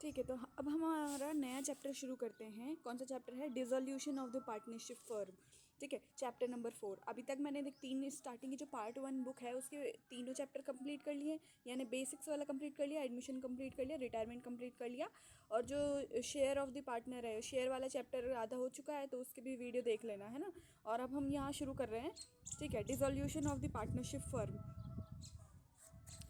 ठीक है, तो अब हमारा नया चैप्टर शुरू करते हैं। कौन सा चैप्टर है? Dissolution of the partnership firm. ठीक है, चैप्टर नंबर 4। अभी तक मैंने तीन स्टार्टिंग की जो पार्ट 1 बुक है उसके तीनों चैप्टर कंप्लीट कर लिए, यानी बेसिक्स वाला कंप्लीट कर लिया, एडमिशन कंप्लीट कर लिया, रिटायरमेंट कंप्लीट कर लिया, और जो शेयर ऑफ द पार्टनर है, शेयर वाला चैप्टर आधा हो चुका है, तो उसके भी वीडियो देख लेना है ना। और अब हम यहाँ शुरू कर रहे हैं। ठीक है, dissolution of the partnership firm.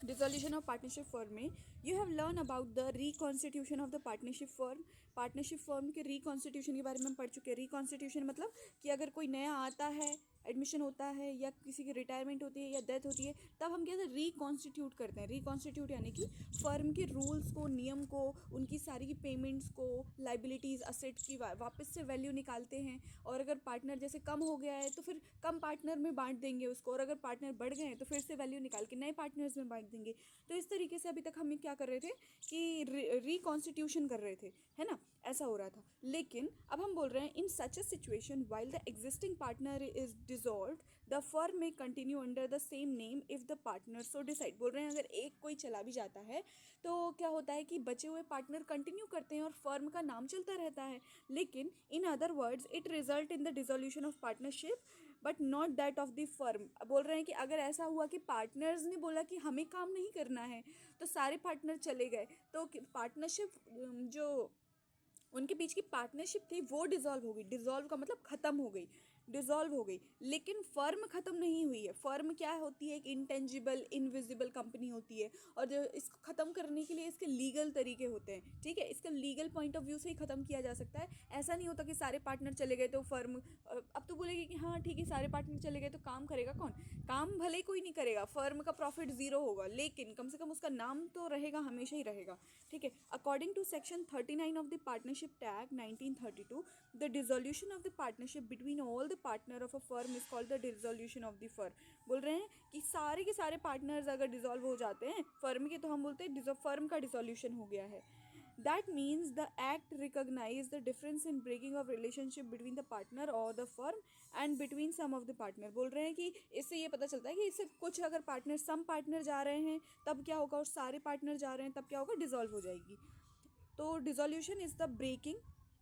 Dissolution of partnership firm में you have learn about the reconstitution of the partnership firm. Partnership firm के रिकॉन्स्टिट्यूशन के बारे में हम पढ़ चुके हैं। रिकॉन्स्टिट्यूशन मतलब कि अगर कोई नया आता है, एडमिशन होता है, या किसी की रिटायरमेंट होती है या डेथ होती है, तब हम क्या रिकॉन्स्टिट्यूट करते हैं। रिकॉन्स्टिट्यूट यानी कि फर्म के रूल्स को, नियम को, उनकी सारी की पेमेंट्स को, लाइबिलिटीज़, असेट की वापस से वैल्यू निकालते हैं। और अगर पार्टनर जैसे कम हो गया है तो फिर कम पार्टनर में बांट देंगे उसको, और अगर पार्टनर बढ़ गए हैं तो फिर से वैल्यू निकाल के नए पार्टनर्स में बांट देंगे। तो इस तरीके से अभी तक हम क्या कर रहे थे कि रिकॉन्स्टिट्यूशन कर रहे थे, है ना, ऐसा हो रहा था। लेकिन अब हम बोल रहे हैं in such a situation while the existing partner is dissolved the firm may continue under the same name if the partner so decide. बोल रहे हैं अगर एक कोई चला भी जाता है तो क्या होता है कि बचे हुए पार्टनर कंटिन्यू करते हैं और फर्म का नाम चलता रहता है। लेकिन in other words it result in the dissolution of partnership but not that of the firm. बोल रहे हैं कि अगर ऐसा हुआ कि पार्टनर्स ने बोला कि हमें काम नहीं करना है, तो सारे पार्टनर चले गए, तो पार्टनरशिप जो उनके बीच की पार्टनरशिप थी वो डिसॉल्व हो गई। डिसॉल्व का मतलब ख़त्म हो गई, डिसॉल्व हो गई। लेकिन फर्म ख़त्म नहीं हुई है। फर्म क्या होती है? एक इंटेंजिबल, इनविजिबल कंपनी होती है, और जो इसको ख़त्म करने के लिए इसके लीगल तरीके होते हैं। ठीक है, इसका लीगल पॉइंट ऑफ व्यू से ही ख़त्म किया जा सकता है। ऐसा नहीं होता कि सारे पार्टनर चले गए तो फर्म अब तो बोलेगी कि हाँ ठीक है सारे पार्टनर चले गए तो काम करेगा कौन? काम भले ही कोई नहीं करेगा, फर्म का प्रॉफिट ज़ीरो होगा, लेकिन कम से कम उसका नाम तो रहेगा, हमेशा ही रहेगा। ठीक है, according to section 39 of the partnership टैग 1932, the dissolution of the partnership between all the partner of a firm is called the dissolution of the firm. बोल रहे हैं कि सारे के सारे पार्टनर्स अगर डिसॉल्व हो जाते हैं फर्म के, तो हम बोलते हैं फर्म का डिसोल्यूशन हो गया है। That means the act recognize the difference in breaking of relationship between the partner or the firm and between some of the partner। बोल रहे हैं कि इससे ये पता चलता है कि इससे कुछ अगर पार्टनर, सम पार्टनर जा रहे हैं तब क्या होगा, और सारे पार्टनर जा रहे हैं तब क्या होगा, डिसॉल्व हो जाएगी। तो डिसोल्यूशन इज द ब्रेकिंग,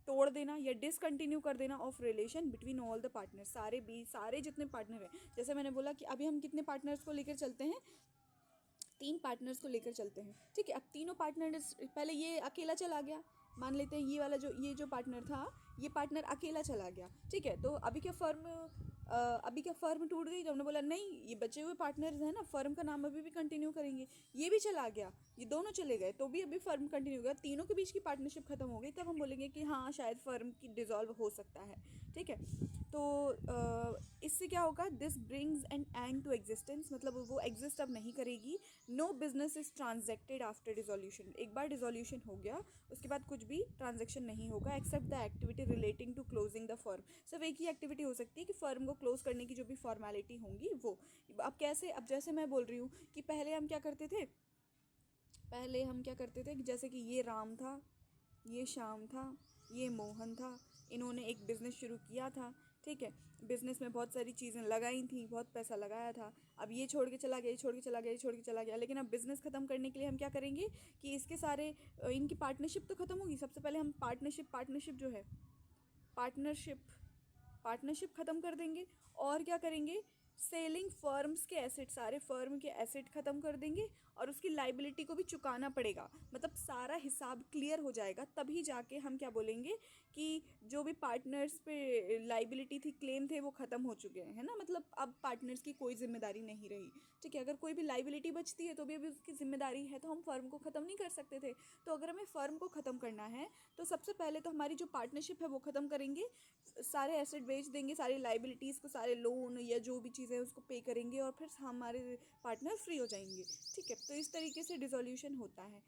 तोड़ देना या डिसकंटिन्यू कर देना of relation between all the partner. सारे जितने पार्टनर हैं, जैसे मैंने बोला कि अभी हम कितने पार्टनर्स को लेकर चलते हैं, 3 पार्टनर्स को लेकर चलते हैं। ठीक है, अब तीनों पार्टनर्स, पहले ये अकेला चला गया, मान लेते हैं ये वाला ये जो पार्टनर था, ये पार्टनर अकेला चला गया। ठीक है, तो अभी क्या फर्म टूट गई? तो हमने बोला नहीं, ये बचे हुए पार्टनर्स हैं ना, फर्म का नाम अभी भी कंटिन्यू करेंगे। ये भी चला गया, ये दोनों चले गए तो भी अभी फर्म कंटिन्यू गया, तीनों के बीच की पार्टनरशिप खत्म हो गई, तब हम बोलेंगे कि हाँ शायद फर्म की डिसॉल्व हो सकता है। ठीक है, तो इससे क्या होगा, this brings an end to existence, मतलब वो एग्जिस्ट अब नहीं करेगी। No business is transacted after dissolution. एक बार डिसोल्यूशन हो गया उसके बाद कुछ भी ट्रांजेक्शन नहीं होगा except the activity relating to closing the firm. सिर्फ एक ही एक्टिविटी हो सकती है कि फर्म को क्लोज करने की जो भी फॉर्मेलिटी होंगी वो। अब कैसे? अब जैसे मैं बोल रही हूँ कि पहले हम क्या करते थे, जैसे कि ये राम था, ये श्याम था, ये मोहन था, इन्होंने एक बिज़नेस शुरू किया था। ठीक है, बिज़नेस में बहुत सारी चीज़ें लगाई थी, बहुत पैसा लगाया था, अब ये छोड़ के चला गया, ये छोड़ के चला गया, ये छोड़ के चला गया। लेकिन अब बिज़नेस ख़त्म करने के लिए हम क्या करेंगे कि इसके सारे इनकी पार्टनरशिप तो ख़त्म होगी। सबसे पहले हम पार्टनरशिप जो है, पार्टनरशिप ख़त्म कर देंगे। और क्या करेंगे, सेलिंग फर्म्स के एसेट, सारे फर्म के एसेट ख़त्म कर देंगे, और उसकी लाइबिलिटी को भी चुकाना पड़ेगा, मतलब सारा हिसाब क्लियर हो जाएगा, तभी जाके हम क्या बोलेंगे कि जो भी पार्टनर्स पे लाइबिलिटी थी, क्लेम थे, वो ख़त्म हो चुके हैं, है ना, मतलब अब पार्टनर्स की कोई जिम्मेदारी नहीं रही। ठीक है, अगर कोई भी लाइबिलिटी बचती है तो भी अभी उसकी जिम्मेदारी है, तो हम फर्म को ख़त्म नहीं कर सकते थे। तो अगर हमें फर्म को ख़त्म करना है तो सबसे पहले तो हमारी जो पार्टनरशिप है वो ख़त्म करेंगे, सारे एसेट बेच देंगे, सारी लाइबिलिटीज़ को, सारे लोन या जो भी चीज़ें उसको पे करेंगे, और फिर हमारे पार्टनर फ्री हो जाएंगे। ठीक है, तो इस तरीके से डिसोल्यूशन होता है।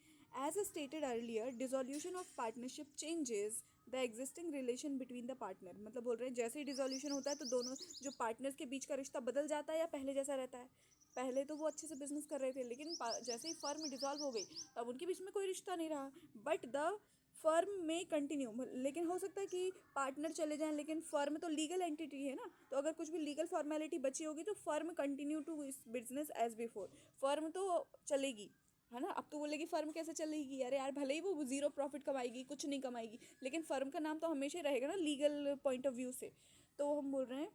As stated earlier, dissolution of partnership changes the existing relation between the partner. मतलब बोल रहे हैं जैसे ही डिसोल्यूशन होता है तो दोनों जो पार्टनर्स के बीच का रिश्ता बदल जाता है या पहले जैसा रहता है? पहले तो वो अच्छे से बिजनेस कर रहे थे, लेकिन जैसे ही फर्म डिसॉल्व हो गई तब उनके बीच में कोई रिश्ता नहीं रहा, but the firm may continue. लेकिन हो सकता है कि पार्टनर चले जाएं, लेकिन फर्म तो लीगल एंटिटी है ना, तो अगर कुछ भी लीगल फॉर्मेलिटी बची होगी तो firm continue to business as before, firm तो चलेगी, है ना। अब तो बोलेगी फर्म कैसे चलेगी, अरे यार भले ही वो ज़ीरो प्रॉफिट कमाएगी, कुछ नहीं कमाएगी, लेकिन फर्म का नाम तो हमेशा ही रहेगा ना लीगल पॉइंट ऑफ व्यू से। तो हम बोल रहे हैं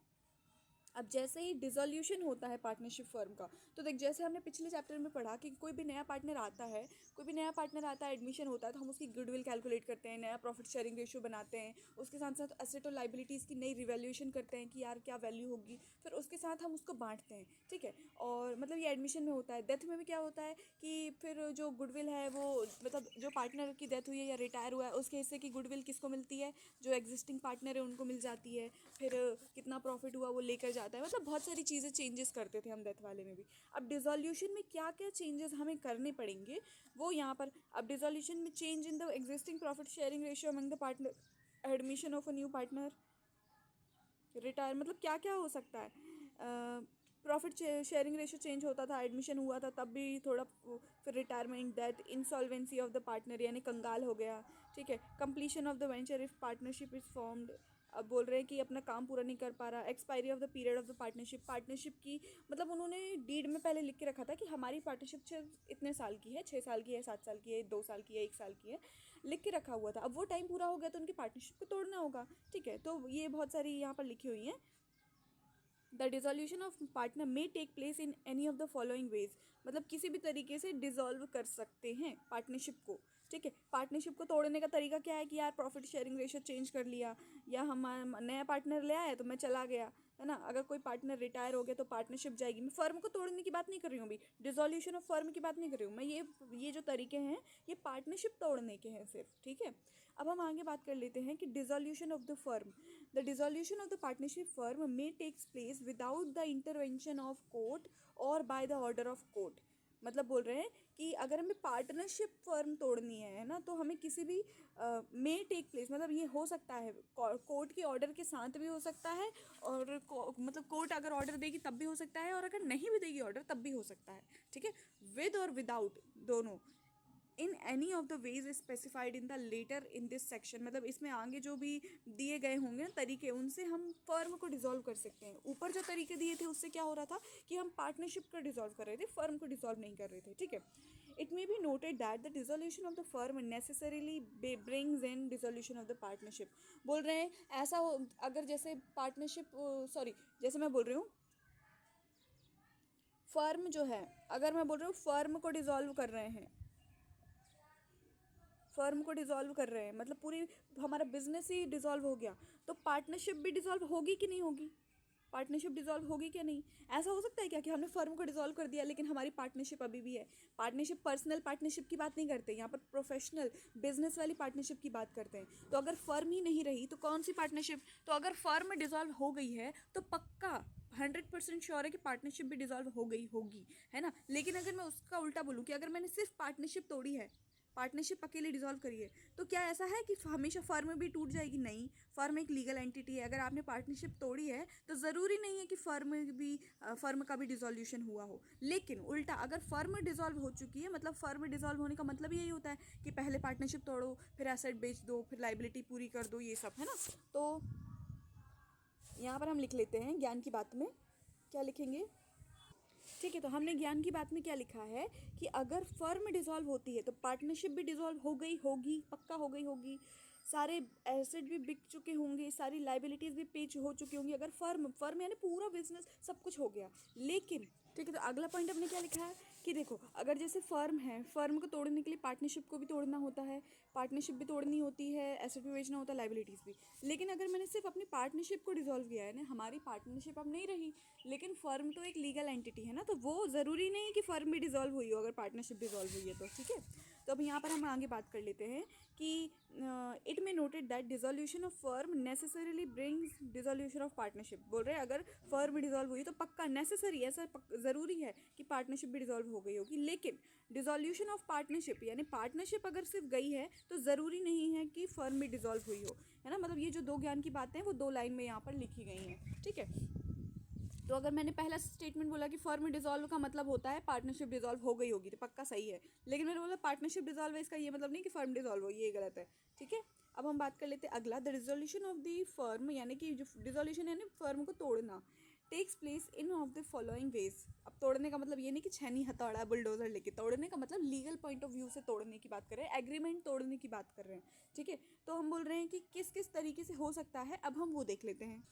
अब जैसे ही डिसोल्यूशन होता है पार्टनरशिप फर्म का, तो देख जैसे हमने पिछले चैप्टर में पढ़ा कि कोई भी नया पार्टनर आता है, कोई भी नया पार्टनर आता है, एडमिशन होता है, तो हम उसकी गुडविल कैलकुलेट करते हैं, नया प्रॉफिट शेयरिंग रेशियो बनाते हैं, उसके साथ साथ एसेट और लाइबिलिटीज़ की नई रिवैल्यूएशन करते हैं कि यार क्या वैल्यू होगी, फिर उसके साथ हम उसको बांटते हैं, ठीक है। और मतलब ये एडमिशन में होता है। डेथ में भी क्या होता है कि फिर जो गुडविल है वो मतलब जो पार्टनर की डेथ हुई है या रिटायर हुआ है उसके हिस्से की गुडविल किसको मिलती है, जो एग्जिस्टिंग पार्टनर है उनको मिल जाती है। फिर कितना प्रॉफिट हुआ वो लेकर जाता है, मतलब बहुत सारी चीज़ें चेंजेस करते थे हम डेथ वाले में भी। अब डिसोल्यूशन में क्या क्या चेंजेस हमें करने पड़ेंगे वो यहाँ पर। अब डिसोल्यूशन में change in the existing profit sharing ratio among the partner, admission of a new partner, retire, मतलब क्या क्या हो सकता है। प्रॉफिट शेयरिंग रेशियो चेंज होता था, एडमिशन हुआ था तब भी थोड़ा, फिर retirement, death, insolvency of the partner यानी कंगाल हो गया, ठीक है। Completion of the venture if partnership is formed, अब बोल रहे हैं कि अपना काम पूरा नहीं कर पा रहा। Expiry of the period of the partnership, partnership की मतलब उन्होंने डीड में पहले लिख के रखा था कि हमारी पार्टनरशिप इतने साल की है, 6 साल की है, 7 साल की है, 2 साल की है, 1 साल की है, लिख के रखा हुआ था। अब वो टाइम पूरा हो गया तो उनकी पार्टनरशिप को तोड़ना होगा, ठीक है। तो ये बहुत सारी यहाँ पर लिखी हुई हैं। The dissolution of partner may take place in any of the following ways, मतलब किसी भी तरीके से डिसॉल्व कर सकते हैं पार्टनरशिप को, ठीक है। पार्टनरशिप को तोड़ने का तरीका क्या है कि यार प्रॉफिट शेयरिंग रेशियो चेंज कर लिया, या हम नया पार्टनर ले आए तो मैं चला गया, है ना। अगर कोई पार्टनर रिटायर हो गया तो पार्टनरशिप जाएगी। मैं फर्म को तोड़ने की बात नहीं कर रही हूँ अभी, डिसोल्यूशन ऑफ फर्म की बात नहीं कर रही हूँ मैं। ये जो तरीके हैं ये पार्टनरशिप तोड़ने के हैं सिर्फ, ठीक है। अब हम आगे बात कर लेते हैं कि dissolution of the firm, the dissolution of the partnership firm may takes place without the intervention of court और by the order of court. मतलब बोल रहे हैं कि अगर हमें पार्टनरशिप फर्म तोड़नी है ना, तो हमें किसी भी मे टेक प्लेस, मतलब ये हो सकता है कोर्ट के ऑर्डर के साथ भी हो सकता है, और मतलब कोर्ट अगर ऑर्डर देगी तब भी हो सकता है, और अगर नहीं भी देगी ऑर्डर तब भी हो सकता है, ठीक है। विद और विदाउट दोनों, in any of the ways specified in the latter in this section, मतलब इसमें आगे जो भी दिए गए होंगे ना तरीके, उनसे हम फर्म को डिसॉल्व कर सकते हैं। ऊपर जो तरीके दिए थे उससे क्या हो रहा था कि हम पार्टनरशिप को डिसॉल्व कर रहे थे, फर्म को डिसॉल्व नहीं कर रहे थे, ठीक है। It may be noted that the dissolution of the firm necessarily brings in dissolution of the partnership. बोल रहे हैं ऐसा हो, अगर जैसे पार्टनरशिप, सॉरी, जैसे मैं बोल रही हूँ फर्म जो है, अगर मैं बोल रही हूँ फर्म को डिसॉल्व कर रहे हैं, फर्म को डिसॉल्व कर रहे हैं मतलब पूरी हमारा बिजनेस ही डिसॉल्व हो गया, तो पार्टनरशिप भी डिसॉल्व होगी कि नहीं होगी, पार्टनरशिप डिसॉल्व होगी क्या नहीं। ऐसा हो सकता है क्या कि हमने फर्म को डिसॉल्व कर दिया लेकिन हमारी पार्टनरशिप अभी भी है। पार्टनरशिप पर्सनल पार्टनरशिप की बात नहीं करते यहाँ पर, प्रोफेशनल बिजनेस वाली पार्टनरशिप की बात करते हैं। तो अगर फर्म ही नहीं रही तो कौन सी पार्टनरशिप, तो अगर फर्म डिसॉल्व हो गई है तो पक्का 100% श्योर है कि पार्टनरशिप भी डिसॉल्व हो गई होगी, है ना। लेकिन अगर मैं उसका उल्टा बोलूँ कि अगर मैंने सिर्फ पार्टनरशिप तोड़ी है, पार्टनरशिप अकेले डिसॉल्व करिए, तो क्या ऐसा है कि हमेशा फर्म भी टूट जाएगी, नहीं। फर्म एक लीगल एंटिटी है, अगर आपने पार्टनरशिप तोड़ी है तो ज़रूरी नहीं है कि फर्म का भी डिसोल्यूशन हुआ हो। लेकिन उल्टा अगर फर्म डिसॉल्व हो चुकी है, मतलब फर्म डिसॉल्व होने का मतलब यही होता है कि पहले पार्टनरशिप तोड़ो, फिर एसेट बेच दो, फिर लाइबिलिटी पूरी कर दो, ये सब, है ना। तो यहाँ पर हम लिख लेते हैं ज्ञान की बात में क्या लिखेंगे, ठीक है। तो हमने ज्ञान की बात में क्या लिखा है कि अगर फर्म डिसॉल्व होती है तो पार्टनरशिप भी डिसॉल्व हो गई होगी, पक्का हो गई होगी, सारे एसेट भी बिक चुके होंगे, सारी लाइबिलिटीज़ भी पे हो चुकी होंगी, अगर फर्म फर्म यानी पूरा बिजनेस सब कुछ हो गया। लेकिन ठीक है, तो अगला पॉइंट हमने क्या लिखा है कि देखो अगर जैसे फर्म है, फर्म को तोड़ने के लिए पार्टनरशिप को भी तोड़ना होता है, पार्टनरशिप भी तोड़नी होती है, एसेट भी बेचना होता है, लाइबिलिटीज़ भी। लेकिन अगर मैंने सिर्फ अपनी पार्टनरशिप को डिसॉल्व किया है ना, हमारी पार्टनरशिप अब नहीं रही, लेकिन फर्म तो एक लीगल एंटिटी है ना, तो वो ज़रूरी नहीं है कि फर्म भी डिसॉल्व हुई हो अगर पार्टनरशिप डिसॉल्व हुई है तो, ठीक है। तो अब यहाँ पर हम आगे बात कर लेते हैं कि it may noted that dissolution of firm necessarily brings dissolution of partnership. बोल रहे हैं अगर फर्म डिसॉल्व हुई तो पक्का नेसेसरी, ऐसा ज़रूरी है कि पार्टनरशिप भी डिसॉल्व हो गई होगी। लेकिन डिसोल्यूशन ऑफ पार्टनरशिप यानी पार्टनरशिप अगर सिर्फ गई है तो ज़रूरी नहीं है कि फर्म भी डिसॉल्व हुई हो, है ना। मतलब ये जो दो ज्ञान की बातें हैं वो 2 लाइन में यहाँ पर लिखी गई हैं, ठीक है। तो अगर मैंने पहला स्टेटमेंट बोला कि फर्म डिसॉल्व का मतलब होता है पार्टनरशिप डिसॉल्व हो गई होगी, तो पक्का सही है। लेकिन मैंने बोला पार्टनरशिप डिसॉल्व है, इसका ये मतलब नहीं कि फर्म डिसॉल्व हो, ये गलत है, ठीक है। अब हम बात कर लेते हैं अगला, the dissolution of the firm, यानी कि जो डिसोल्यूशन यानी फर्म को तोड़ना, takes place in of the following ways. अब तोड़ने का मतलब ये नहीं कि छेनी हथौड़ा बुलडोजर लेके, तोड़ने का मतलब लीगल पॉइंट ऑफ व्यू से तोड़ने की बात कर रहे हैं, एग्रीमेंट तोड़ने की बात कर रहे हैं, ठीक है। तो हम बोल रहे हैं कि किस किस तरीके से हो सकता है, अब हम वो देख लेते हैं,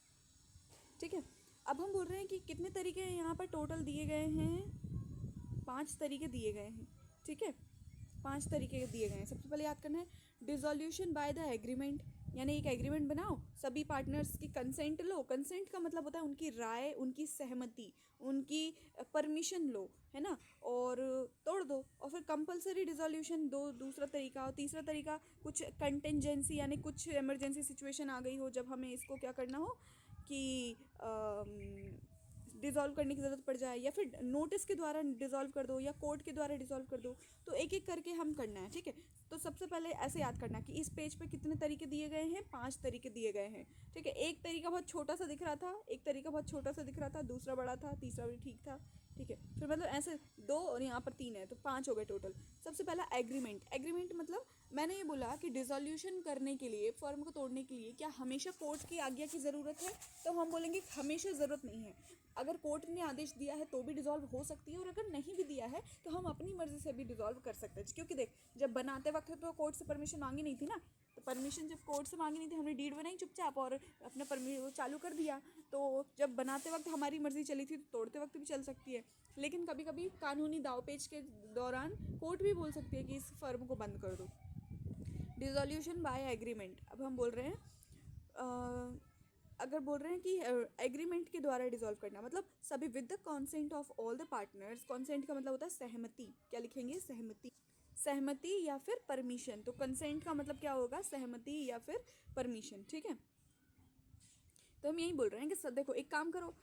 ठीक है। अब हम बोल रहे हैं कि कितने तरीके यहाँ पर टोटल दिए गए हैं, 5 तरीके दिए गए हैं, ठीक है। 5 तरीके दिए गए हैं। सबसे पहले याद करना है डिसोल्यूशन बाय द एग्रीमेंट, यानी एक एग्रीमेंट बनाओ, सभी पार्टनर्स की कंसेंट लो। कंसेंट का मतलब होता है उनकी राय, उनकी सहमति, उनकी परमिशन लो, है ना, और तोड़ दो। और फिर कंपलसरी डिसोल्यूशन दो, दूसरा तरीका। और तीसरा तरीका कुछ कंटेंजेंसी, यानी कुछ इमरजेंसी सिचुएशन आ गई हो जब हमें इसको क्या करना हो कि डिज़ोल्व करने की ज़रूरत पड़ जाए, या फिर नोटिस के द्वारा डिज़ोल्व कर दो, या कोर्ट के द्वारा डिज़ोल्व कर दो। तो एक एक करके हम करना है, ठीक है। तो सबसे पहले ऐसे याद करना कि इस पेज पे कितने तरीके दिए गए हैं, 5 तरीके दिए गए हैं, ठीक है। एक तरीका बहुत छोटा सा दिख रहा था, एक तरीका बहुत छोटा सा दिख रहा था, दूसरा बड़ा था, तीसरा भी ठीक था, ठीक है। फिर मतलब ऐसे 2 और यहाँ पर 3 है, तो 5 हो गए टोटल। सबसे पहला एग्रीमेंट। एग्रीमेंट मतलब मैंने ये बोला कि डिसोल्यूशन करने के लिए, फर्म को तोड़ने के लिए क्या हमेशा कोर्ट की आज्ञा की ज़रूरत है, तो हम बोलेंगे हमेशा ज़रूरत नहीं है। अगर कोर्ट ने आदेश दिया है तो भी डिसॉल्व हो सकती है, और अगर नहीं भी दिया है तो हम अपनी मर्जी से भी डिसॉल्व कर सकते हैं। क्योंकि देख, जब बनाते वक्त तो कोर्ट से परमिशन मांगी नहीं थी ना, तो परमिशन जब कोर्ट से मांगी नहीं थी, हमने डीड बनाई चुपचाप और अपना वो चालू कर दिया। तो जब बनाते वक्त हमारी मर्जी चली थी, तो तोड़ते वक्त भी चल सकती है। लेकिन कभी कभी कानूनी दावपेच के दौरान कोर्ट भी बोल सकती है कि इस फर्म को बंद कर दो। डिसोल्यूशन बाय एग्रीमेंट, अब हम बोल रहे हैं अगर बोल रहे हैं कि एग्रीमेंट के द्वारा डिसॉल्व करना, मतलब सभी with the consent of all the partners. Consent का मतलब होता है सहमति, क्या लिखेंगे, सहमति, सहमति या फिर परमिशन। तो कंसेंट का मतलब क्या होगा, सहमति या फिर परमिशन, ठीक है। तो हम यही बोल रहे हैं कि देखो एक काम करो,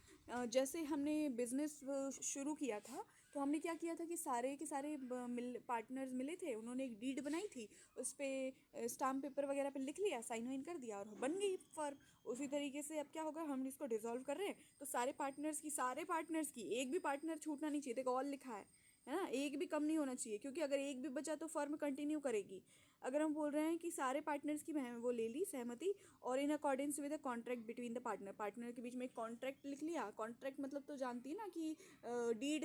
जैसे हमने बिजनेस शुरू किया था, तो हमने क्या किया था कि सारे के सारे पार्टनर्स मिले थे, उन्होंने एक डीड बनाई थी, उस पर स्टाम्प पेपर वगैरह पे लिख लिया, साइन वाइन कर दिया और बन गई फर्म। उसी तरीके से अब क्या होगा, हम इसको डिसॉल्व कर रहे हैं, तो सारे पार्टनर्स की एक भी पार्टनर छूटना नहीं चाहिए। देखो ऑल लिखा है ना, एक भी कम नहीं होना चाहिए, क्योंकि अगर एक भी बचा तो फर्म कंटिन्यू करेगी। अगर हम बोल रहे हैं कि सारे पार्टनर्स की वो ले ली सहमति, और in accordance with the contract between the partner के बीच में एक कॉन्ट्रैक्ट लिख लिया। कॉन्ट्रैक्ट मतलब तो जानती है ना कि डीड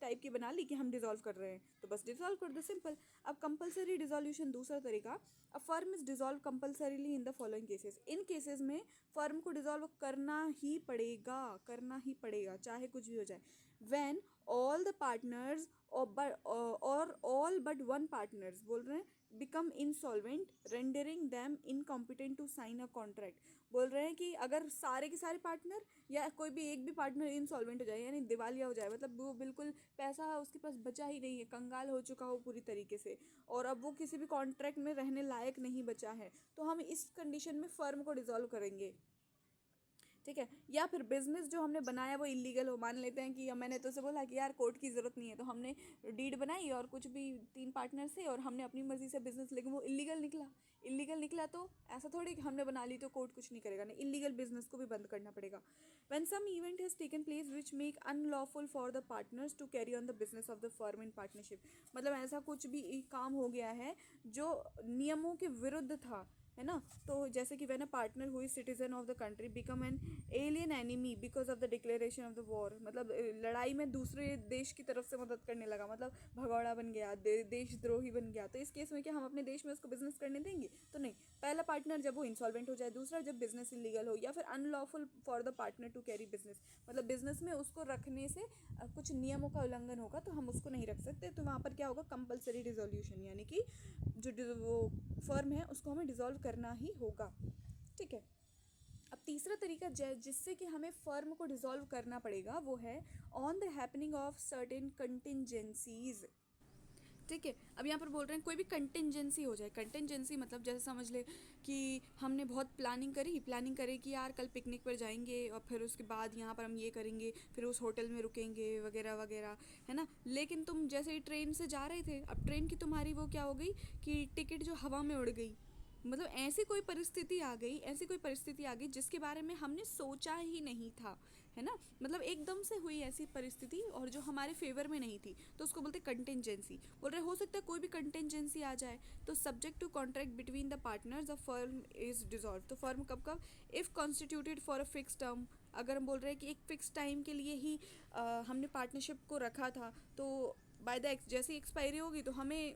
टाइप की बना ली कि हम डिसॉल्व कर रहे हैं, तो बस डिसॉल्व कर दो, सिंपल। अब कंपलसरी डिसोल्यूशन दूसरा तरीका। A firm is dissolve compulsorily in the following cases. इन केसेस में फर्म को डिसॉल्व करना ही पड़ेगा, चाहे कुछ भी हो जाए। व्हेन ऑल द पार्टनर्स और ऑल बट वन पार्टनर्स, बोल रहे हैं, become insolvent rendering them incompetent to sign a contract. बोल रहे हैं कि अगर सारे के सारे पार्टनर या कोई भी एक भी पार्टनर इंसॉल्वेंट हो जाए, यानी दिवालिया हो जाए, मतलब वो बिल्कुल पैसा उसके पास बचा ही नहीं है, कंगाल हो चुका हो पूरी तरीके से, और अब वो किसी भी कॉन्ट्रैक्ट में रहने लायक नहीं बचा है, तो हम इस कंडीशन में फर्म को डिसॉल्व करेंगे, ठीक है। या फिर बिजनेस जो हमने बनाया वो इलीगल हो, मान लेते हैं कि मैंने तो उसे बोला कि यार कोर्ट की ज़रूरत नहीं है, तो हमने डीड बनाई और कुछ भी 3 पार्टनर थे और हमने अपनी मर्जी से बिजनेस, लेकिन वो इलीगल निकला तो ऐसा थोड़ी कि हमने बना ली तो कोर्ट कुछ नहीं करेगा, नहीं, इलीगल बिजनेस को भी बंद करना पड़ेगा। When some event has taken place which make unlawful for the partners to carry on the business of the firm in partnership, मतलब ऐसा कुछ भी काम हो गया है जो नियमों के विरुद्ध था, है ना। तो जैसे कि व्हेन अ पार्टनर हुई citizen of the country become an alien enemy because of the declaration of the war, मतलब लड़ाई में दूसरे देश की तरफ से मदद करने लगा, मतलब भगौड़ा बन गया, देशद्रोही बन गया, तो इस केस में क्या हम अपने देश में उसको बिजनेस करने देंगे, तो नहीं। पहला पार्टनर जब वो इंसॉल्वेंट हो जाए, दूसरा जब बिजनेस इलीगल हो, या फिर unlawful for the partner to carry business, मतलब बिजनेस में उसको रखने से कुछ नियमों का उल्लंघन होगा, तो हम उसको नहीं रख सकते, तो वहाँ पर क्या होगा, कंपलसरी डिसोल्यूशन, यानी कि जो वो फर्म है उसको हमें डिसॉल्व करना ही होगा, ठीक है। अब तीसरा तरीका जिससे कि हमें फर्म को डिसॉल्व करना पड़ेगा वो है on the happening of certain contingencies, ठीक है। अब यहाँ पर बोल रहे हैं कोई भी कंटिजेंसी हो जाए। कंटिजेंसी मतलब जैसे समझ ले कि हमने बहुत प्लानिंग करी कि यार कल पिकनिक पर जाएंगे और फिर उसके बाद यहाँ पर हम ये करेंगे, फिर उस होटल में रुकेंगे वगैरह वगैरह, है ना। लेकिन तुम जैसे ही ट्रेन से जा रहे थे, अब ट्रेन की तुम्हारी वो क्या हो गई कि टिकट जो हवा में उड़ गई, मतलब ऐसी कोई परिस्थिति आ गई जिसके बारे में हमने सोचा ही नहीं था, है ना। मतलब एकदम से हुई ऐसी परिस्थिति और जो हमारे फेवर में नहीं थी, तो उसको बोलते कंटिजेंसी। बोल रहे हो सकता है कोई भी कंटिजेंसी आ जाए, तो subject to contract between the partners the firm is dissolve. तो फर्म कब if constituted for a fix term, अगर हम बोल रहे हैं कि एक फ़िक्स टाइम के लिए ही हमने पार्टनरशिप को रखा था, तो बाय द जैसे एक्सपायरी होगी तो हमें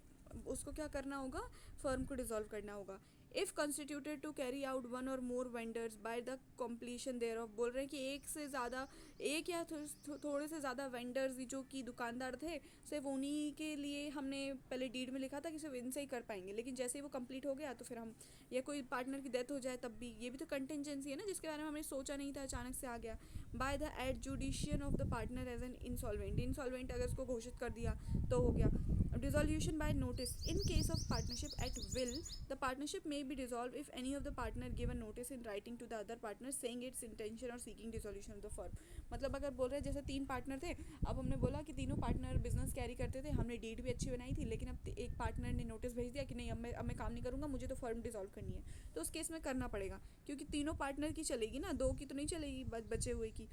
उसको क्या करना होगा, फर्म को डिसॉल्व करना होगा। If constituted to carry out one or more vendors by the completion thereof, बोल रहे हैं कि एक से ज़्यादा, एक या थोड़े से ज़्यादा वेंडर्स जो कि दुकानदार थे, सिर्फ उन्हीं के लिए हमने पहले डीड में लिखा था कि सिर्फ इनसे ही कर पाएंगे, लेकिन जैसे ही वो कंप्लीट हो गया तो फिर हम, या कोई पार्टनर की डेथ हो जाए तब भी, ये भी तो कंटेंजेंसी है ना, जिसके बारे में हमने सोचा नहीं था, अचानक से आ गया। By the adjudication of the partner as an insolvent, insolvent अगर उसको घोषित कर दिया तो हो गया। Dissolution by notice, in case of partnership at will the partnership may be dissolve if any of the partner given notice in writing to the other partner saying its intention और seeking dissolution of the firm. मतलब अगर बोल रहे हैं जैसे 3 partner थे, अब हमने बोला कि तीनों पार्टनर बिजनेस कैरी करते थे, हमने डेट भी अच्छी बनाई थी, लेकिन अब एक पार्टनर ने नोटिस भेज दिया कि नहीं, अब मैं काम नहीं करूँगा, मुझे तो फर्म डिसॉल्व करनी है, तो उस केस में करना पड़ेगा, क्योंकि तीनों पार्टनर की चलेगी ना, 2 की तो नहीं चलेगी, बचे हुए की।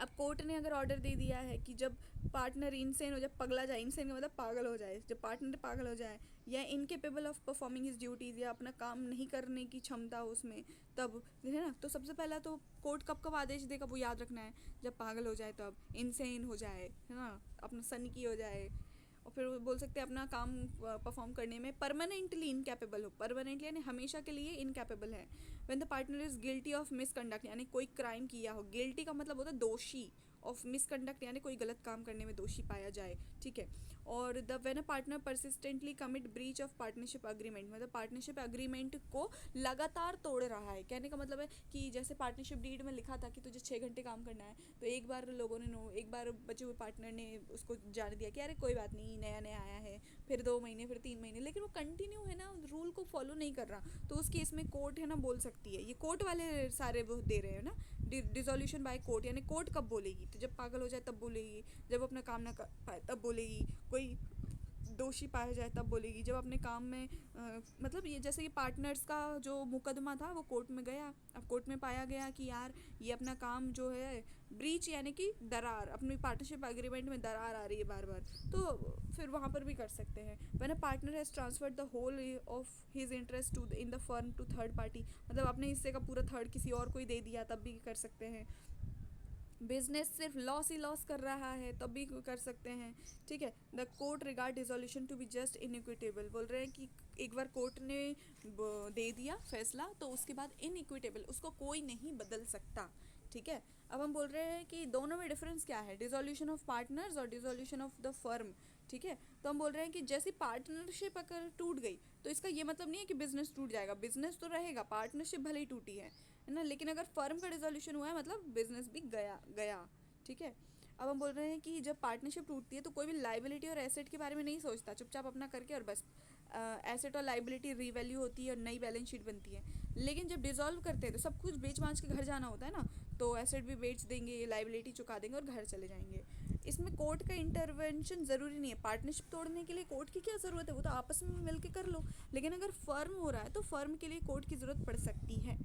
अब कोर्ट ने अगर ऑर्डर दे दिया है कि जब पार्टनर इनसेन हो जाए, पगला जाए, इनसेन का मतलब पागल हो जाए, जब पार्टनर पागल हो जाए या incapable of performing his duties, या अपना काम नहीं करने की क्षमता हो उसमें, तब है ना, तो सबसे पहला तो कोर्ट कब कब आदेश देगा वो याद रखना है, जब पागल हो जाए, तब इनसेन हो जाए, है ना, अपना सनकी हो जाए, और फिर बोल सकते हैं अपना काम परफॉर्म करने में परमानेंटली इनकैपेबल हो, परमानेंटली यानी हमेशा के लिए इनकैपेबल है। When the partner is guilty of misconduct, यानी कोई क्राइम किया हो, गिल्टी का मतलब होता है दोषी, ऑफ मिसकंडक्ट यानी कोई गलत काम करने में दोषी पाया जाए, ठीक है। और the when a partner persistently commit breach of partnership agreement, मतलब पार्टनरशिप अग्रीमेंट को लगातार तोड़ रहा है, कहने का मतलब है कि जैसे पार्टनरशिप डीड में लिखा था कि तुझे 6 घंटे काम करना है, तो एक बार लोगों ने एक बार बचे हुए पार्टनर ने उसको जान दिया कि अरे कोई बात नहीं, नया नया आया है, फिर 2 महीने, फिर 3 महीने, लेकिन वो कंटिन्यू है ना, रूल को फॉलो नहीं कर रहा, तो उस केस में कोर्ट है ना बोल सकती है, ये कोर्ट वाले सारे वो दे रहे हैं ना, डिसोल्यूशन बाय कोर्ट, यानी कोर्ट कब बोलेगी, तो जब पागल हो जाए तब बोलेगी, जब अपना काम ना कर पाए तब बोलेगी, कोई दोषी पाया जाए तब बोलेगी, जब अपने काम में मतलब ये जैसे कि पार्टनर्स का जो मुकदमा था वो कोर्ट में गया, अब कोर्ट में पाया गया कि यार ये अपना काम जो है ब्रीच, यानी कि दरार, अपनी पार्टनरशिप एग्रीमेंट में दरार आ रही है बार बार, तो फिर वहाँ पर भी कर सकते हैं। When a partner has transferred the whole of his interest to in the firm to third party, मतलब अपने हिस्से का पूरा थर्ड किसी और को ही दे दिया तब भी कर सकते हैं। बिजनेस सिर्फ लॉस ही लॉस कर रहा है तब भी कर सकते हैं, ठीक है। The court regard dissolution to be just inequitable, बोल रहे हैं कि एक बार कोर्ट ने दे दिया फैसला तो उसके बाद इनइक्विटेबल, उसको कोई नहीं बदल सकता, ठीक है। अब हम बोल रहे हैं कि दोनों में डिफरेंस क्या है, डिसोल्यूशन ऑफ पार्टनर्स और डिसोल्यूशन ऑफ द फर्म, ठीक है। तो हम बोल रहे हैं कि जैसी पार्टनरशिप अगर टूट गई तो इसका ये मतलब नहीं है कि बिजनेस टूट जाएगा, बिजनेस तो रहेगा, पार्टनरशिप भले ही टूटी है ना, लेकिन अगर फर्म का डिसोल्यूशन हुआ है मतलब बिजनेस भी गया गया, ठीक है। अब हम बोल रहे हैं कि जब पार्टनरशिप टूटती है तो कोई भी लाइबिलिटी और एसेट के बारे में नहीं सोचता, चुपचाप अपना करके और बस, एसेट और लाइबिलिटी रीवैल्यू होती है और नई बैलेंस शीट बनती है। लेकिन जब डिसॉल्व करते हैं तो सब कुछ बेच बाँच के घर जाना होता है ना, तो एसेट भी बेच देंगे, लाइबिलिटी चुका देंगे और घर चले जाएंगे। इसमें कोर्ट का इंटरवेंशन ज़रूरी नहीं है, पार्टनरशिप तोड़ने के लिए कोर्ट की क्या ज़रूरत है, वो तो आपस में मिल के कर लो, लेकिन अगर फर्म हो रहा है तो फर्म के लिए कोर्ट की ज़रूरत पड़ सकती है।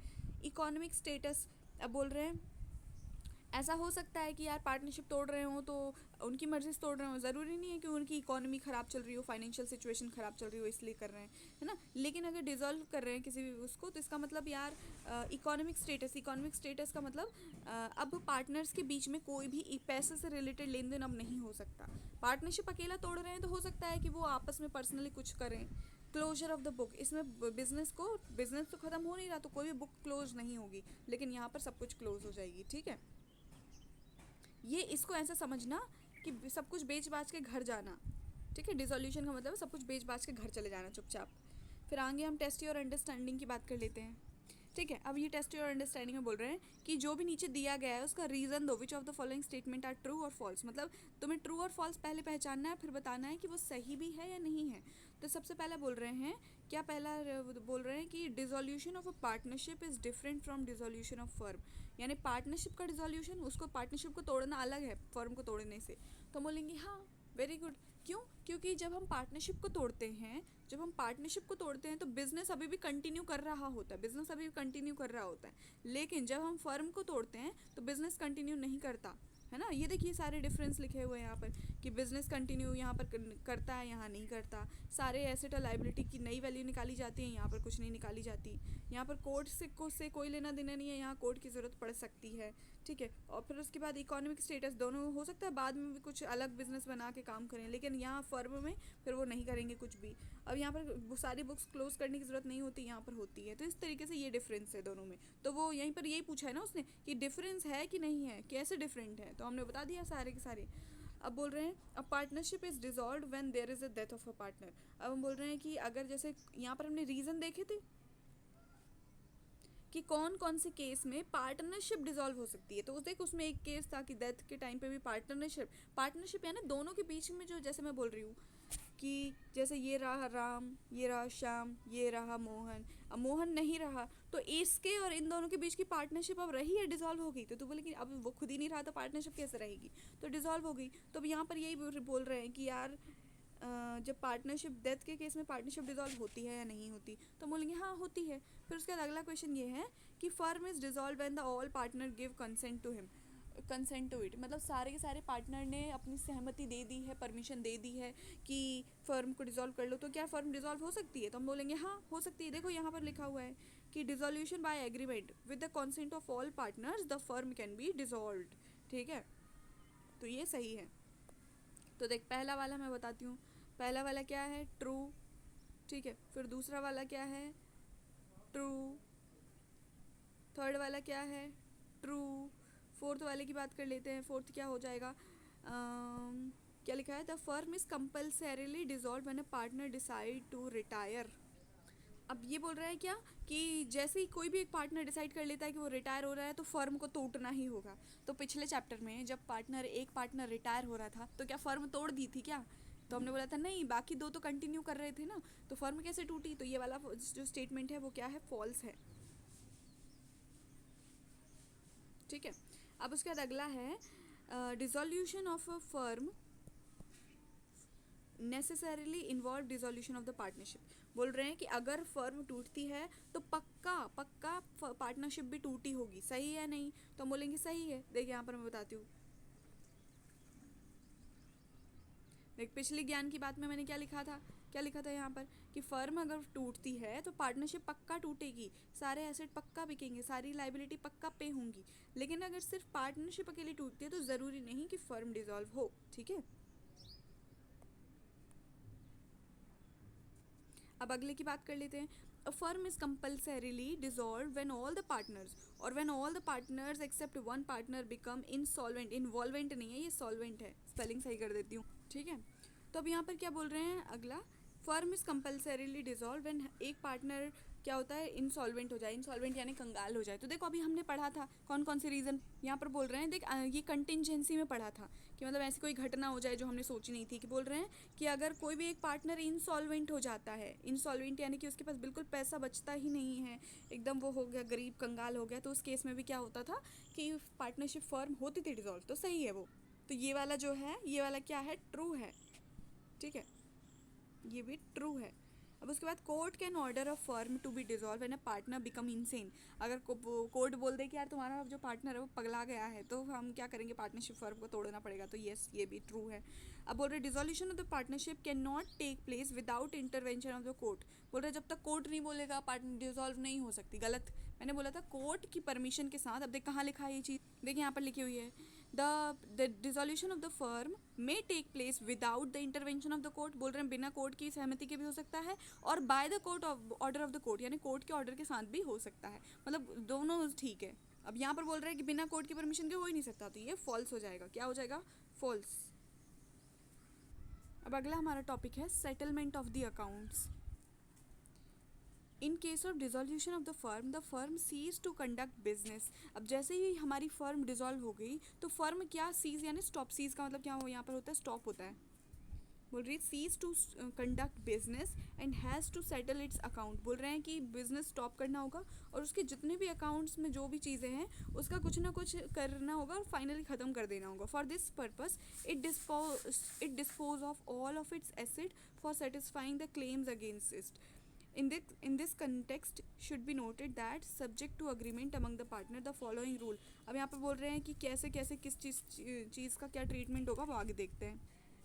इकोनॉमिक स्टेटस, अब बोल रहे हैं ऐसा हो सकता है कि यार पार्टनरशिप तोड़ रहे हो तो उनकी मर्ज़ी से तोड़ रहे हो, ज़रूरी नहीं है कि उनकी इकोनॉमी ख़राब चल रही हो, फाइनेंशियल सिचुएशन ख़राब चल रही हो इसलिए कर रहे हैं, है ना। लेकिन अगर डिज़ोल्व कर रहे हैं किसी भी उसको तो इसका मतलब यार इकोनॉमिक स्टेटस, इकोनॉमिक स्टेटस का मतलब अब पार्टनर्स के बीच में कोई भी पैसे से रिलेटेड लेन देन अब नहीं हो सकता। पार्टनरशिप अकेला तोड़ रहे हैं तो हो सकता है कि वो आपस में पर्सनली कुछ करें। क्लोजर ऑफ द बुक, इसमें बिजनेस तो ख़त्म हो नहीं रहा तो कोई भी बुक क्लोज नहीं होगी, लेकिन यहाँ पर सब कुछ क्लोज हो जाएगी, ठीक है। ये इसको ऐसा समझना कि सब कुछ बेच बाच के घर जाना, ठीक है। डिसोल्यूशन का मतलब सब कुछ बेच बाच के घर चले जाना चुपचाप। फिर आगे हम टेस्ट योर अंडरस्टैंडिंग की बात कर लेते हैं, ठीक है। अब ये टेस्ट योर अंडरस्टैंडिंग में बोल रहे हैं कि जो भी नीचे दिया गया है उसका रीज़न दो, which of the following statement are true और फॉल्स, मतलब तुम्हें ट्रू और फॉल्स पहले पहचानना है, फिर बताना है कि वो सही भी है या नहीं है। तो सबसे पहला बोल रहे हैं, क्या पहला बोल रहे हैं कि dissolution of a partnership is different from dissolution of firm, यानी पार्टनरशिप का डिसोल्यूशन, उसको पार्टनरशिप को तोड़ना अलग है फर्म को तोड़ने से। तो हम बोलेंगे हाँ वेरी गुड, क्यों, क्योंकि जब हम पार्टनरशिप को तोड़ते हैं, तो बिज़नेस अभी भी कंटिन्यू कर रहा होता है, बिज़नेस अभी भी कंटिन्यू कर रहा होता है, लेकिन जब हम फर्म को तोड़ते हैं तो बिज़नेस कंटिन्यू नहीं करता, है ना। ये देखिए सारे डिफरेंस लिखे हुए हैं यहाँ पर कि बिजनेस कंटिन्यू यहाँ पर करता है, यहाँ नहीं करता। सारे एसेट और लाइबिलिटी की नई वैल्यू निकाली जाती है, यहाँ पर कुछ नहीं निकाली जाती। यहाँ पर कोड से कोई लेना देना नहीं है, यहाँ कोड की ज़रूरत पड़ सकती है, ठीक है। और फिर उसके बाद इकोनॉमिक स्टेटस दोनों हो सकता है बाद में भी कुछ अलग बिजनेस बना के काम करें, लेकिन यहाँ फर्म में फिर वो नहीं करेंगे कुछ भी। अब यहाँ पर सारी बुक्स क्लोज करने की ज़रूरत नहीं होती, यहाँ पर होती है। तो इस तरीके से ये डिफरेंस है दोनों में। तो वो यहीं पर यही पूछा है ना उसने कि डिफरेंस है कि नहीं है, कैसे डिफरेंट है, तो हमने बता दिया सारे के सारे। अब बोल रहे हैं a partnership is dissolve when there is a death of a partner. अब हम बोल रहे हैं कि अगर जैसे यहाँ पर हमने रीज़न देखे थे कि कौन कौन से केस में पार्टनरशिप डिसॉल्व हो सकती है। तो उस देख उसमें एक केस था कि डेथ के टाइम पे भी पार्टनरशिप यानी दोनों के बीच में जो, जैसे मैं बोल रही हूँ कि जैसे ये रहा राम, ये रहा श्याम, ये रहा मोहन, अब मोहन नहीं रहा तो इसके और इन दोनों के बीच की पार्टनरशिप अब रही है, डिसॉल्व हो गई। तो तू बोले कि अब वो खुद ही नहीं रहा तो पार्टनरशिप कैसे रहेगी, तो डिसॉल्व हो गई। तो अब यहाँ पर यही बोल रहे हैं कि यार जब पार्टनरशिप डेथ के केस में पार्टनरशिप डिसॉल्व होती है या नहीं होती, तो बोलेंगे हाँ होती है। फिर उसके बाद अगला क्वेश्चन ये है कि firm is dissolve when the all partner give consent to him, consent to it, मतलब सारे के सारे पार्टनर ने अपनी सहमति दे दी है, परमिशन दे दी है कि फर्म को डिसॉल्व कर लो। तो क्या फर्म डिसॉल्व हो सकती है, तो हम बोलेंगे हाँ हो सकती है। देखो यहाँ पर लिखा हुआ है कि dissolution by agreement with the consent of all partners the firm can be dissolved, ठीक है। तो ये सही है। तो देख पहला वाला मैं बताती हूँ, पहला वाला क्या है, ट्रू, ठीक है। फिर दूसरा वाला क्या है, ट्रू। थर्ड वाला क्या है, ट्रू। फोर्थ वाले की बात कर लेते हैं, फोर्थ क्या हो जाएगा, क्या लिखा है, the firm is compulsorily dissolve when a partner decide to retire. अब ये बोल रहा है क्या कि जैसे ही कोई भी एक पार्टनर डिसाइड कर लेता है कि वो रिटायर हो रहा है तो फर्म को तोड़ना ही होगा। तो पिछले चैप्टर में जब एक पार्टनर रिटायर हो रहा था तो क्या फर्म तोड़ दी थी क्या, तो हमने बोला था नहीं, बाकी दो तो कंटिन्यू कर रहे थे ना, तो फर्म कैसे टूटी। तो ये वाला जो स्टेटमेंट है वो क्या है, फॉल्स है, ठीक है। अब उसके बाद अगला है dissolution of a firm necessarily involve dissolution of the partnership. बोल रहे हैं कि अगर फर्म टूटती है तो पक्का पक्का पार्टनरशिप भी टूटी होगी, सही है नहीं, तो हम बोलेंगे सही है। देखिए यहाँ पर मैं बताती हूँ, देख पिछले ज्ञान की बात में मैंने क्या लिखा था यहाँ पर कि फर्म अगर टूटती है तो पार्टनरशिप पक्का टूटेगी, सारे एसेट पक्का बिकेंगे, सारी लाइबिलिटी पक्का पे होंगी। लेकिन अगर सिर्फ पार्टनरशिप अकेली टूटती है तो ज़रूरी नहीं कि फर्म डिसॉल्व हो, ठीक है। अब अगले की बात कर लेते हैं। A firm is compulsorily dissolve when all the partners और when all the partners except one partner become insolvent, इन्वॉल्वेंट नहीं है ये सॉल्वेंट है, स्पेलिंग सही कर देती हूँ, ठीक है। तो अब यहाँ पर क्या बोल रहे हैं अगला, firm is compulsorily dissolve when एक पार्टनर क्या होता है, इंसॉल्वेंट हो जाए, इंसॉल्वेंट यानी कंगाल हो जाए। तो देखो अभी हमने पढ़ा था कौन कौन से रीज़न यहाँ पर बोल रहे हैं, देख ये कंटिजेंसी में पढ़ा था कि मतलब ऐसी कोई घटना हो जाए जो हमने सोची नहीं थी, कि बोल रहे हैं कि अगर कोई भी एक पार्टनर इंसॉल्वेंट हो जाता है, इंसॉल्वेंट यानी कि उसके पास बिल्कुल पैसा बचता ही नहीं है, एकदम वो हो गया गरीब कंगाल हो गया, तो उस केस में भी क्या होता था कि पार्टनरशिप फर्म होती थी डिसॉल्व, तो सही है वो। तो ये वाला जो है, ये वाला क्या है, ट्रू है, ठीक है, ये भी ट्रू है। अब उसके बाद court can order a firm to be dissolve and a partner become insane. अगर कोर्ट बोल दे कि यार तुम्हारा जो पार्टनर है वो पगला गया है तो हम क्या करेंगे, पार्टनरशिप फर्म को तोड़ना पड़ेगा, तो यस ये भी ट्रू है। अब बोल रहे dissolution of the partnership can not take place without intervention of the court. बोल रहे जब तक कोर्ट नहीं बोलेगा पार्टनर डिसॉल्व नहीं हो सकती, गलत, मैंने बोला था कोर्ट की परमिशन के साथ। अब देख कहाँ लिखा है ये चीज़, देखिए यहाँ पर लिखी हुई है, the dissolution of the firm may take place without the intervention of the court. बोल रहे हैं बिना कोर्ट की सहमति के भी हो सकता है और by the court order of the court, यानी कोर्ट के ऑर्डर के साथ भी हो सकता है, मतलब दोनों ठीक है। अब यहाँ पर बोल रहे हैं कि बिना कोर्ट की परमिशन के हो ही नहीं सकता, तो ये फॉल्स हो जाएगा, क्या हो जाएगा, फॉल्स। अब अगला हमारा टॉपिक है settlement of the accounts. In case of dissolution of the firm cease to conduct business. अब जैसे ही हमारी फर्म डिसॉल्व हो गई तो फर्म क्या सीज यानी स्टॉप, सीज का मतलब क्या हो यहाँ पर होता है, स्टॉप होता है। बोल रही है cease to conduct business and has to settle its account. बोल रहे हैं कि बिजनेस स्टॉप करना होगा और उसके जितने भी अकाउंट्स में जो भी चीज़ें हैं उसका कुछ ना कुछ करना होगा और फाइनली ख़त्म कर देना होगा। For this purpose it dispose of all of its asset for satisfying the claims against it. In this context should be noted that subject to agreement among the partner the following rule. अब यहाँ पे बोल रहे हैं कि कैसे कैसे किस चीज़ का क्या ट्रीटमेंट होगा, वो आगे देखते हैं।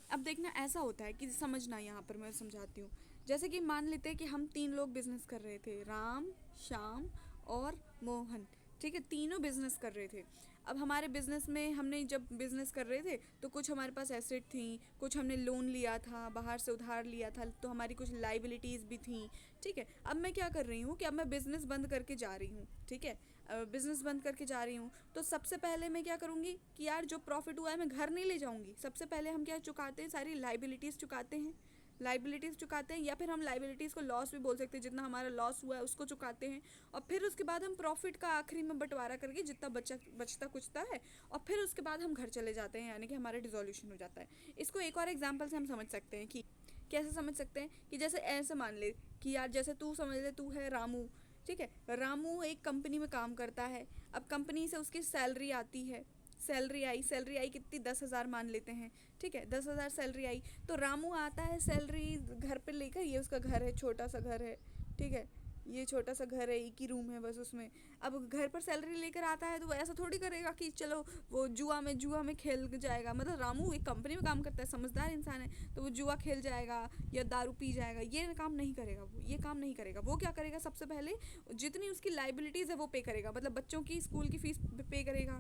अब देखना ऐसा होता है कि समझना, यहाँ पर मैं समझाती हूँ। जैसे कि मान लेते हैं कि हम 3 लोग बिजनेस कर रहे थे, राम, श्याम और मोहन। ठीक है, तीनों बिजनेस कर रहे थे। अब हमारे बिजनेस में हमने जब बिजनेस कर रहे थे तो कुछ हमारे पास एसेट थी, कुछ हमने लोन लिया था, बाहर से उधार लिया था, तो हमारी कुछ लाइबिलिटीज़ भी थी। ठीक है, अब मैं क्या कर रही हूँ कि अब मैं बिज़नेस बंद करके जा रही हूँ। ठीक है, बिज़नेस बंद करके जा रही हूँ तो सबसे पहले मैं क्या करूँगी कि यार जो प्रॉफिट हुआ है मैं घर नहीं ले जाऊँगी। सबसे पहले हम क्या चुकाते हैं, सारी लाइबिलिटीज़ चुकाते हैं। लाइबिलिटीज़ चुकाते हैं, या फिर हम लाइबिलिटीज़ को लॉस भी बोल सकते हैं, जितना हमारा लॉस हुआ है उसको चुकाते हैं। और फिर उसके बाद हम प्रॉफिट का आखिरी में बंटवारा करके जितना बचता कुचता है, और फिर उसके बाद हम घर चले जाते हैं, यानी कि हमारा डिसोल्यूशन हो जाता है। इसको एक और एग्जांपल से हम समझ सकते हैं कि कैसे समझ सकते हैं कि जैसे ऐसे मान ले कि यार जैसे तू समझ ले, तू है रामू। ठीक है, रामू एक कंपनी में काम करता है। अब कंपनी से उसकी सैलरी आती है, सैलरी आई कितनी, 10,000 मान लेते हैं। ठीक है, 10,000 सैलरी आई तो रामू आता है सैलरी घर पे लेकर। ये उसका घर है, छोटा सा घर है। ठीक है, ये छोटा सा घर है, एक ही रूम है बस उसमें। अब घर पर सैलरी लेकर आता है तो वो ऐसा थोड़ी करेगा कि चलो वो जुआ में खेल जाएगा। मतलब रामू एक कंपनी में काम करता है, समझदार इंसान है, तो वो जुआ खेल जाएगा या दारू पी जाएगा, ये काम नहीं करेगा। वो ये काम नहीं करेगा। वो क्या करेगा, सबसे पहले जितनी उसकी लाइबिलिटीज़ है वो पे करेगा। मतलब बच्चों की स्कूल की फ़ीस पे करेगा,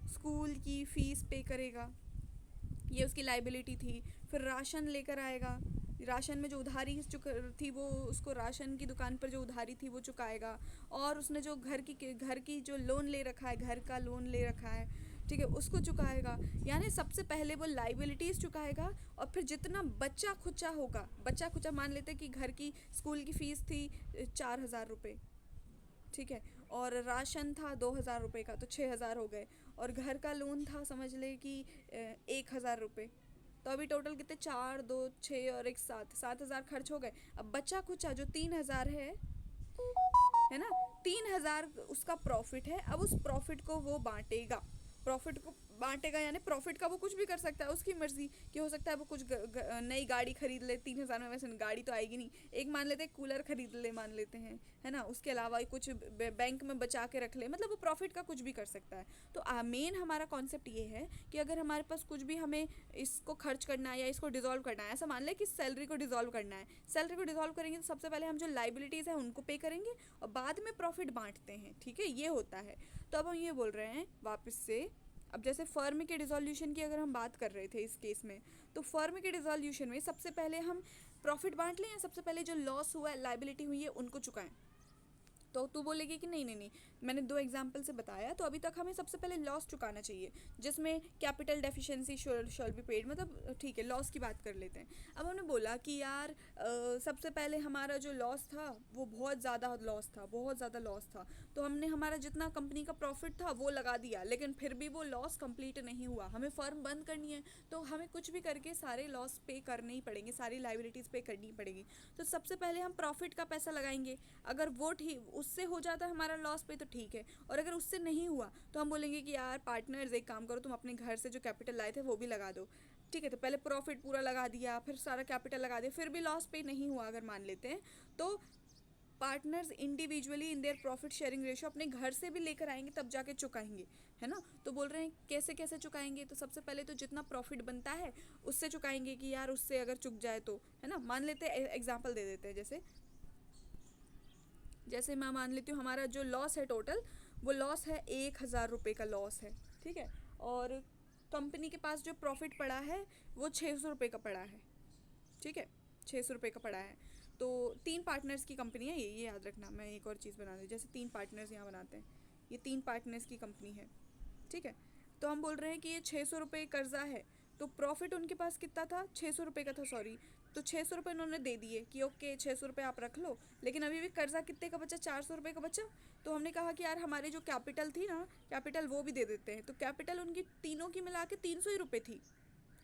स्कूल की फ़ीस पे करेगा, ये उसकी लाइबिलिटी थी। फिर राशन लेकर आएगा, राशन में जो उधारी थी वो उसको राशन की दुकान पर जो उधारी थी वो चुकाएगा। और उसने जो घर की जो लोन ले रखा है, घर का लोन ले रखा है, ठीक है, उसको चुकाएगा। यानी सबसे पहले वो लाइबिलिटीज़ चुकाएगा, और फिर जितना बच्चा खुचा होगा, बच्चा खुचा मान लेते कि घर की स्कूल की फ़ीस थी 4,000 रुपये। ठीक है, और राशन था 2,000 रुपये का, तो 6,000 हो गए। और घर का लोन था समझ ले कि 1,000 रुपये। तो अभी टोटल कितने, 4, 2, 6 और 1, 7 खर्च हो गए। अब बचा कुचा जो 3,000 है ना, 3,000 उसका प्रॉफिट है। अब उस प्रॉफिट को वो बांटेगा, यानी प्रॉफिट का वो कुछ भी कर सकता है, उसकी मर्जी कि हो सकता है वो कुछ नई गाड़ी खरीद ले 3,000 में। वैसे गाड़ी तो आएगी नहीं, एक मान लेते हैं कूलर खरीद ले, मान लेते हैं, है ना। उसके अलावा कुछ बैंक में बचा के रख ले, मतलब वो प्रॉफिट का कुछ भी कर सकता है। तो मेन हमारा कॉन्सेप्ट ये है कि अगर हमारे पास कुछ भी, हमें इसको खर्च करना है या इसको डिजोल्व करना है, ऐसा मान ले कि सैलरी को डिजोल्व करना है। सैलरी को डिजोल्व करेंगे तो सबसे पहले हम जो लाइबिलिटीज़ है उनको पे करेंगे और बाद में प्रॉफिट बांटते हैं। ठीक है, ये होता है। तो अब हम ये बोल रहे हैं वापस से, अब जैसे फर्म के डिसोल्यूशन की अगर हम बात कर रहे थे इस केस में, तो फर्म के डिसोल्यूशन में सबसे पहले हम प्रॉफिट बांट लें, या सबसे पहले जो लॉस हुआ है, लाइबिलिटी हुई है, उनको चुकाएं। तो तू बोलेगी कि नहीं, मैंने 2 एग्जाम्पल से बताया, तो अभी तक हमें सबसे पहले लॉस चुकाना चाहिए, जिसमें capital deficiency shall be paid, मतलब ठीक है, लॉस की बात कर लेते हैं। अब हमने बोला कि यार सबसे पहले हमारा जो लॉस था वो बहुत ज़्यादा लॉस था। तो हमने हमारा जितना कंपनी का प्रॉफिट था वो लगा दिया, लेकिन फिर भी वो लॉस कंप्लीट नहीं हुआ। हमें फर्म बंद करनी है तो हमें कुछ भी करके सारे लॉस पे करने ही पड़ेंगे, सारी लाइबिलिटीज़ पे करनी पड़ेगी। तो सबसे पहले हम प्रॉफिट का पैसा लगाएंगे। अगर वो ठीक उससे हो जाता है हमारा लॉस पे तो ठीक है, और अगर उससे नहीं हुआ तो हम बोलेंगे कि यार पार्टनर्स एक काम करो, तुम अपने घर से जो कैपिटल लाए थे वो भी लगा दो। ठीक है, तो पहले प्रॉफिट पूरा लगा दिया, फिर सारा कैपिटल लगा दिया, फिर भी लॉस पे नहीं हुआ अगर मान लेते हैं, तो partners individually in their profit sharing ratio अपने घर से भी लेकर आएंगे, तब जाके चुकाएंगे, है ना। तो बोल रहे हैं कैसे कैसे चुकाएंगे, तो सबसे पहले तो जितना प्रॉफिट बनता है उससे चुकाएंगे कि यार उससे अगर चुक जाए तो, है ना। मान लेते हैं, एग्जाम्पल दे देते हैं, जैसे मैं मान लेती हूँ हमारा जो लॉस है टोटल, वो लॉस है 1,000 रुपये का लॉस है। ठीक है, और कंपनी के पास जो प्रॉफिट पड़ा है वो 600 रुपये का पड़ा है। ठीक है, 600 रुपये का पड़ा है। तो 3 पार्टनर्स की कंपनी है, ये याद रखना। मैं एक और चीज़ बना दी, जैसे 3 पार्टनर्स यहाँ बनाते हैं, ये 3 पार्टनर्स की कंपनी है। ठीक है, तो हम बोल रहे हैं कि ये 600 रुपये कर्जा है, तो प्रॉफिट उनके पास कितना था, 600 रुपये का था, सॉरी। तो 600 रुपये उन्होंने दे दिए कि ओके 600 रुपये आप रख लो, लेकिन अभी भी कर्जा कितने का बचा, 400 रुपये का बचा। तो हमने कहा कि यार हमारी जो कैपिटल थी ना, कैपिटल वो भी दे देते हैं। तो कैपिटल उनकी तीनों की मिला के 300 ही रुपये थी।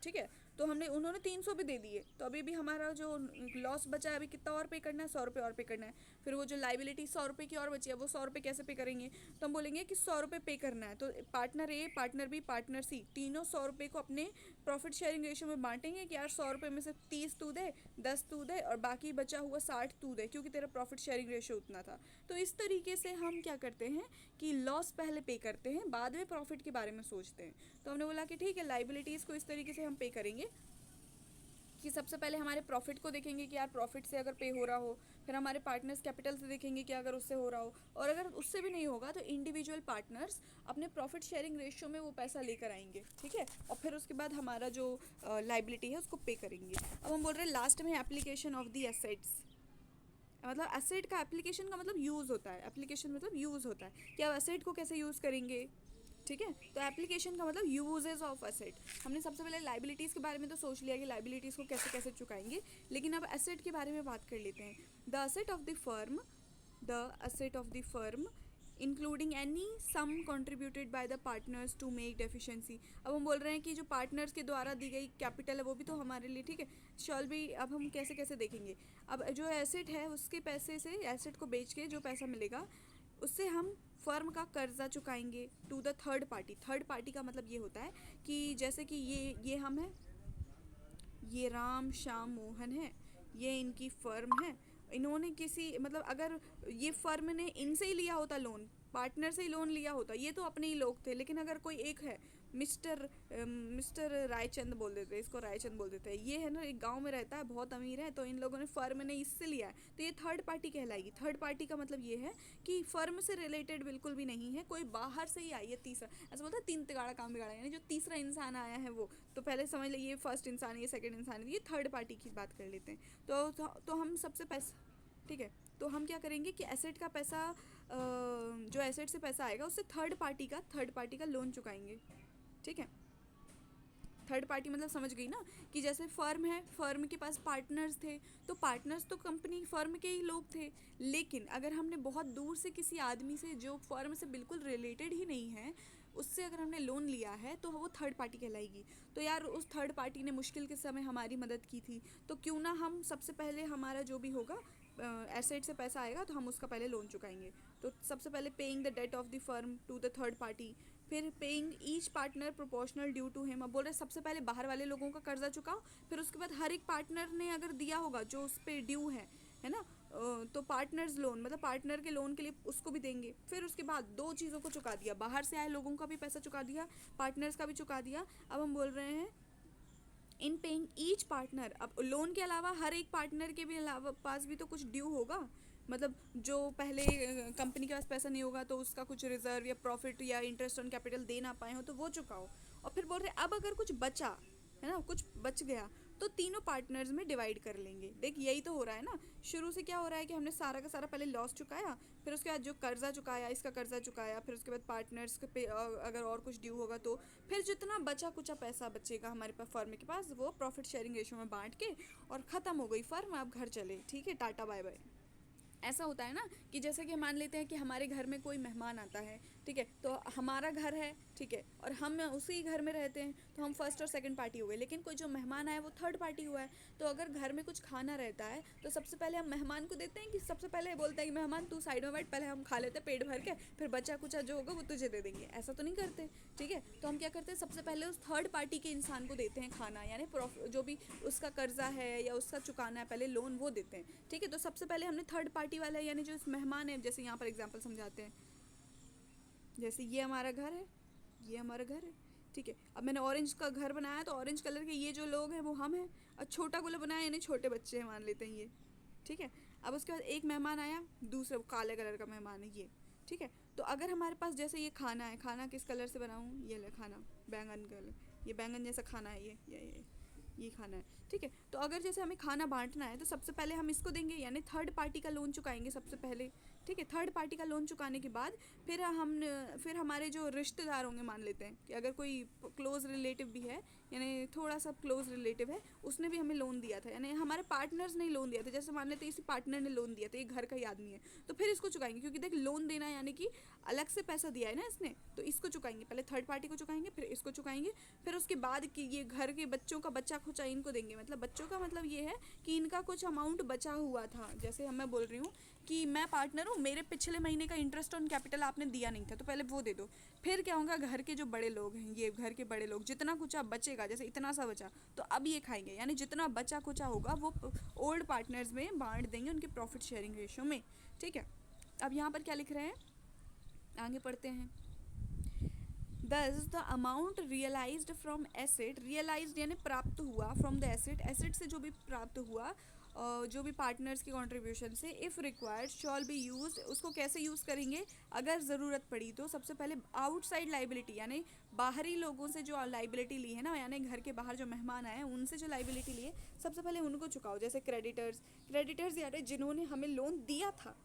ठीक है, तो हमने उन्होंने 300 भी दे दिए, तो अभी भी हमारा जो लॉस बचा है अभी कितना और पे करना है, 100 रुपये और पे करना है। फिर वो जो लाइबिलिटी 100 रुपये की और बची है वो 100 रुपये कैसे पे करेंगे, तो हम बोलेंगे कि 100 रुपये पे करना है। तो पार्टनर ए, पार्टनर बी, पार्टनर सी तीनों 100 रुपये को अपने प्रॉफिट शेयरिंग रेशियो में बांटेंगे कि यार 100 रुपये में से 30 तू दे, 10 तू दे और बाकी बचा हुआ 60 तू दे, क्योंकि तेरा प्रॉफिट शेयरिंग रेशियो उतना था। तो इस तरीके से हम क्या करते हैं कि लॉस पहले पे करते हैं, बाद में प्रॉफिट के बारे में सोचते हैं। तो हमने बोला कि ठीक है, लाइबिलिटीज़ को इस तरीके से हम पे करेंगे कि सबसे पहले हमारे प्रॉफिट को देखेंगे कि यार प्रॉफिट से अगर पे हो रहा हो, फिर हमारे पार्टनर्स कैपिटल से देखेंगे कि अगर उससे हो रहा हो, और अगर उससे भी नहीं होगा तो इंडिविजुअल पार्टनर्स अपने प्रॉफिट शेयरिंग रेशियो में वो पैसा लेकर आएंगे, ठीक है, और फिर उसके बाद हमारा जो लाइबिलिटी है उसको पे करेंगे। अब हम बोल रहे हैं लास्ट में एप्लीकेशन ऑफ दी एसेट्स, मतलब एसेट का एप्लीकेशन का मतलब यूज़ होता है, एप्लीकेशन मतलब यूज़ होता है कि अब एसेट को कैसे यूज़ करेंगे, ठीक है। तो एप्लीकेशन का मतलब यूजेस ऑफ एसेट। हमने सबसे पहले लाइबिलिटीज़ के बारे में तो सोच लिया कि लाइबिलिटीज़ को कैसे कैसे चुकाएंगे, लेकिन अब एसेट के बारे में बात कर लेते हैं। The asset of the firm, the asset of the firm including any sum contributed by the partners to make deficiency. अब हम बोल रहे हैं कि जो पार्टनर्स के द्वारा दी गई कैपिटल है वो भी तो हमारे लिए, ठीक है, शॉल भी। अब हम कैसे कैसे देखेंगे, अब जो एसेट है उसके पैसे से, एसेट को बेच के जो पैसा मिलेगा उससे हम फर्म का कर्जा चुकाएंगे to the third party. Third party का मतलब ये होता है कि जैसे कि ये हम हैं, ये राम श्याम मोहन है, ये इनकी फर्म है, इन्होंने किसी मतलब अगर ये फर्म ने इनसे ही लिया होता लोन, पार्टनर से ही लोन लिया होता, ये तो अपने ही लोग थे, लेकिन अगर कोई एक है मिस्टर रायचंद बोल देते हैं, इसको रायचंद बोल देते हैं, ये है ना एक गांव में रहता है, बहुत अमीर है, तो इन लोगों ने फर्म ने इससे लिया है, तो ये थर्ड पार्टी कहलाएगी। थर्ड पार्टी का मतलब ये है कि फर्म से रिलेटेड बिल्कुल भी नहीं है, कोई बाहर से ही आई है, तीसरा, ऐसा बोलता है तीन तिगाड़ा काम बिगाड़ा, यानी जो तीसरा इंसान आया है वो, तो पहले समझ लीजिए ये फर्स्ट इंसान है, ये सेकंड इंसान है, ये थर्ड पार्टी की बात कर लेते हैं। तो हम सबसे पैसा, ठीक है, तो हम क्या करेंगे कि एसेट का पैसा, जो एसेट से पैसा आएगा उससे थर्ड पार्टी का लोन चुकाएंगे, ठीक है। थर्ड पार्टी मतलब समझ गई ना, कि जैसे फर्म है, फर्म के पास पार्टनर्स थे, तो पार्टनर्स तो कंपनी फर्म के ही लोग थे, लेकिन अगर हमने बहुत दूर से किसी आदमी से जो फर्म से बिल्कुल रिलेटेड ही नहीं है उससे अगर हमने लोन लिया है तो वो थर्ड पार्टी कहलाएगी। तो यार उस थर्ड पार्टी ने मुश्किल के समय हमारी मदद की थी, तो क्यों ना हम सबसे पहले हमारा जो भी होगा एसेट से पैसा आएगा तो हम उसका पहले लोन चुकाएंगे। तो सबसे पहले paying the date of the firm to the third party, फिर paying each partner proportional due to him. अब बोल रहे सबसे पहले बाहर वाले लोगों का कर्जा चुकाओ, फिर उसके बाद हर एक पार्टनर ने अगर दिया होगा जो उस पर ड्यू है ना, तो पार्टनर्स लोन मतलब पार्टनर के लोन के लिए उसको भी देंगे। फिर उसके बाद दो चीज़ों को चुका दिया, बाहर से आए लोगों का भी पैसा चुका दिया, पार्टनर्स का भी चुका दिया। अब हम बोल रहे हैं इन पेइंग ईच पार्टनर, अब लोन के अलावा हर एक पार्टनर के भी अलावा पास भी तो कुछ ड्यू होगा, मतलब जो पहले कंपनी के पास पैसा नहीं होगा तो उसका कुछ रिजर्व या प्रॉफिट या इंटरेस्ट ऑन कैपिटल दे ना पाए हो तो वो चुकाओ। और फिर बोल रहे अब अगर कुछ बचा है ना, कुछ बच गया तो तीनों पार्टनर्स में डिवाइड कर लेंगे। देख यही तो हो रहा है ना, शुरू से क्या हो रहा है कि हमने सारा का सारा पहले लॉस चुकाया, फिर उसके बाद जो कर्जा चुकाया इसका कर्जा चुकाया, फिर उसके बाद पार्टनर्स के पे अगर और कुछ ड्यू होगा तो फिर जितना बचा कुचा पैसा बचेगा हमारे पास फर्म के पास वो प्रॉफिट शेयरिंग रेशियो में बांट के और ख़त्म हो गई फर्म, अब घर चले, ठीक है, टाटा बाय बाय। ऐसा होता है ना कि जैसे कि मान लेते हैं कि हमारे घर में कोई मेहमान आता है, ठीक है, तो हमारा घर है, ठीक है, और हम उसी घर में रहते हैं तो हम फर्स्ट और सेकंड पार्टी हो गए, लेकिन कोई जो मेहमान आया वो थर्ड पार्टी हुआ है। तो अगर घर में कुछ खाना रहता है तो सबसे पहले हम मेहमान को देते हैं कि सबसे पहले बोलते हैं कि मेहमान तू साइड में बैठ, पहले हम खा लेते हैं पेट भर के, फिर बचा कुचा जो होगा वो तुझे दे देंगे, ऐसा तो नहीं करते, ठीक है। तो हम क्या करते हैं सबसे पहले उस थर्ड पार्टी के इंसान को देते हैं खाना, यानी जो भी उसका कर्जा है या उसका चुकाना है पहले लोन वो देते हैं, ठीक है। तो सबसे पहले हमने थर्ड पार्टी वाला यानी जो मेहमान है, जैसे यहाँ पर एग्जाम्पल समझाते हैं, जैसे ये हमारा घर है, ये हमारा घर है, ठीक है। अब मैंने ऑरेंज का घर बनाया तो ऑरेंज कलर के ये जो लोग हैं वो हम हैं, और छोटा गुला बनाया यानी छोटे बच्चे हैं मान लेते हैं ये, ठीक है। अब उसके बाद एक मेहमान आया, दूसरा काले कलर का मेहमान है ये, ठीक है। तो अगर हमारे पास जैसे ये खाना है, खाना किस कलर से बनाऊँ, ये ले खाना बैंगन कलर, ये बैंगन जैसा खाना है, ये खाना है, ठीक है। तो अगर जैसे हमें खाना बांटना है तो सबसे पहले हम इसको देंगे यानी थर्ड पार्टी का लोन चुकाएंगे सबसे पहले, ठीक है। थर्ड पार्टी का लोन चुकाने के बाद फिर हमारे जो रिश्तेदार होंगे, मान लेते हैं कि अगर कोई क्लोज रिलेटिव भी है यानी थोड़ा सा क्लोज रिलेटिव है, उसने भी हमें लोन दिया था, यानी हमारे पार्टनर्स ने लोन दिया था, जैसे मान लेते हैं इसी पार्टनर ने लोन दिया था, ये घर का ही आदमी है, तो फिर इसको चुकाएंगे, क्योंकि देख लोन देना यानी कि अलग से पैसा दिया है ना इसने, तो इसको चुकाएंगे, पहले थर्ड पार्टी को चुकाएंगे, फिर इसको चुकाएंगे, फिर उसके बाद कि ये घर के बच्चों का बच्चा खुचा इनको देंगे, मतलब बच्चों का मतलब ये है कि इनका कुछ अमाउंट बचा हुआ था। जैसे मैं बोल रही हूँ कि मैं पार्टनर हूँ, मेरे पिछले महीने का इंटरेस्ट ऑन कैपिटल आपने दिया नहीं था तो पहले वो दे दो। फिर क्या होगा, घर के जो बड़े लोग हैं, ये घर के बड़े लोग, जितना कुछ बचेगा, जैसे इतना सा बचा तो अब ये खाएंगे, यानी जितना बचा कुचा होगा वो ओल्ड पार्टनर्स में बांट देंगे उनके प्रॉफिट शेयरिंग रेशो में। ठीक है, अब यहाँ पर क्या लिख रहे हैं, आगे पढ़ते हैं। Thus the amount realized from asset, realized यानी प्राप्त हुआ, from the asset, asset से जो भी प्राप्त हुआ, जो भी पार्टनर्स की कंट्रीब्यूशन से, if required shawl be used, उसको कैसे यूज़ करेंगे, अगर ज़रूरत पड़ी तो। सबसे पहले आउटसाइड लाइबिलिटी, यानी बाहरी लोगों से जो लाइबिलिटी ली है ना, यानी घर के बाहर जो मेहमान आए हैं उनसे जो लाइबिलिटी ली है, सबसे पहले उनको चुकाओ। जैसे क्रेडिटर्स, क्रेडिटर्स यानी जिन्होंने हमें लोन दिया था,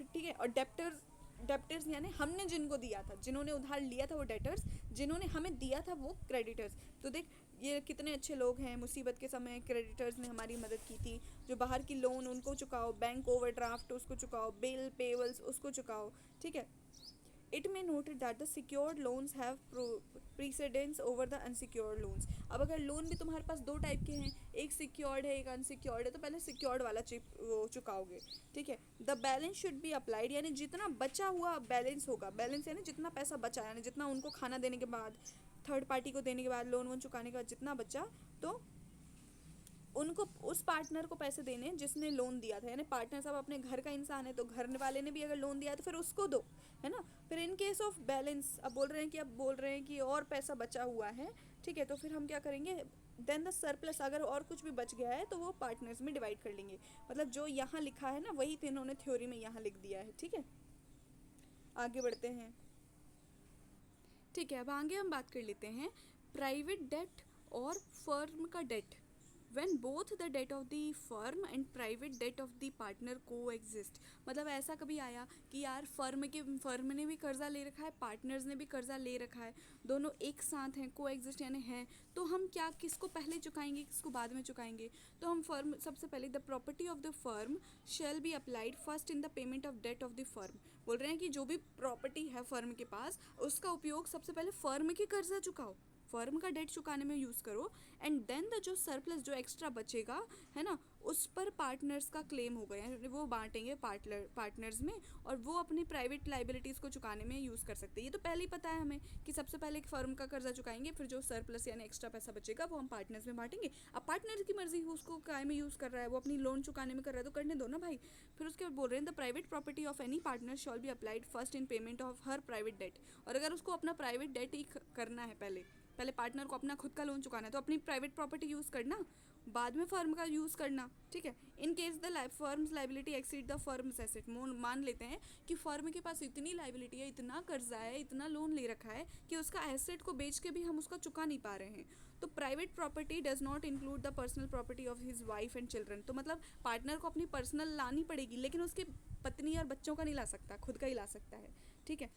ठीक है, और डेप्टर्स, डेप्टर्स यानी हमने जिनको दिया था, जिन्होंने उधार लिया था वो डेटर्स, जिन्होंने हमें दिया था वो क्रेडिटर्स। तो देख ये कितने अच्छे लोग हैं, मुसीबत के समय क्रेडिटर्स ने हमारी मदद की थी। जो बाहर की लोन उनको चुकाओ, बैंक ओवरड्राफ्ट उसको चुकाओ, बिल पेबल्स उसको चुकाओ। ठीक है, it may noted that the secured loans have precedence over the unsecured loans. अब अगर लोन भी तुम्हारे पास दो टाइप के हैं, एक सिक्योर्ड है एक अनसिक्योर्ड है, तो पहले सिक्योर्ड वाला वो चुकाओगे। ठीक है, the balance should be applied, यानी जितना बचा हुआ बैलेंस होगा, बैलेंस यानी जितना पैसा बचा, यानी जितना उनको खाना देने के बाद, थर्ड पार्टी को देने के बाद, लोन वोन चुकाने के बाद जितना बचा, तो उनको उस पार्टनर को पैसे देने जिसने लोन दिया था। यानी पार्टनर साहब अपने घर का इंसान है तो घर वाले ने भी अगर लोन दिया है तो फिर उसको दो, है ना। फिर इन केस ऑफ बैलेंस, अब बोल रहे हैं कि और पैसा बचा हुआ है, ठीक है, तो फिर हम क्या करेंगे, देन द सरप्लस, अगर और कुछ भी बच गया है तो वो पार्टनर्स में डिवाइड कर लेंगे। मतलब जो यहाँ लिखा है ना वही इन्होंने थ्योरी में यहाँ लिख दिया है। ठीक है, आगे बढ़ते हैं। ठीक है, अब आगे हम बात कर लेते हैं प्राइवेट डेट और फर्म का date. when both the debt of the firm and private debt of the partner coexist, मतलब ऐसा कभी आया कि यार फर्म ने भी कर्जा ले रखा है, पार्टनर्स ने भी कर्जा ले रखा है, दोनों एक साथ हैं, कोएग्जिस्ट यानी हैं, तो हम क्या किसको पहले चुकाएंगे किसको बाद में चुकाएंगे। तो हम फर्म, सबसे पहले the property of the firm shall be applied first in the payment of debt of the firm. बोल रहे हैं कि जो भी प्रॉपर्टी है फर्म के पास उसका उपयोग सबसे पहले फर्म के कर्जा चुकाओ, फर्म का डेट चुकाने में यूज़ करो, एंड देन द जो सरप्लस जो एक्स्ट्रा बचेगा, है ना, उस पर पार्टनर्स का क्लेम होगा, यानी वो बांटेंगे पार्टनर्स में, और वो अपनी प्राइवेट लाइबिलिटीज़ को चुकाने में यूज़ कर सकते हैं। ये तो पहले ही पता है हमें कि सबसे पहले फर्म का कर्जा चुकाएंगे, फिर जो सरप्लस यानी एक्स्ट्रा पैसा बचेगा वो हम पार्टनर्स में बांटेंगे। अब पार्टनर की मर्जी हो, उसको काय में यूज़ कर रहा है, वो अपनी लोन चुकाने में कर रहा है तो करने दो ना भाई। फिर उसके बाद बोल रहे हैं the private property of any partner shall be applied first in payment of her private debt. और अगर उसको अपना प्राइवेट डेट ही करना है, पहले पार्टनर को अपना खुद का लोन चुकाना है तो अपनी प्राइवेट प्रॉपर्टी यूज़ करना, बाद में फर्म का यूज़ करना। ठीक है, in case the firms liability exceed the firms asset, मान लेते हैं कि फर्म के पास इतनी लाइबिलिटी है, इतना कर्जा है, इतना लोन ले रखा है कि उसका एसेट को बेच के भी हम उसका चुका नहीं पा रहे हैं, तो private property does not include the personal property of his wife and children. तो मतलब पार्टनर को अपनी पर्सनल लानी पड़ेगी, लेकिन उसकी पत्नी और बच्चों का नहीं ला सकता, खुद का ही ला सकता है। ठीक है,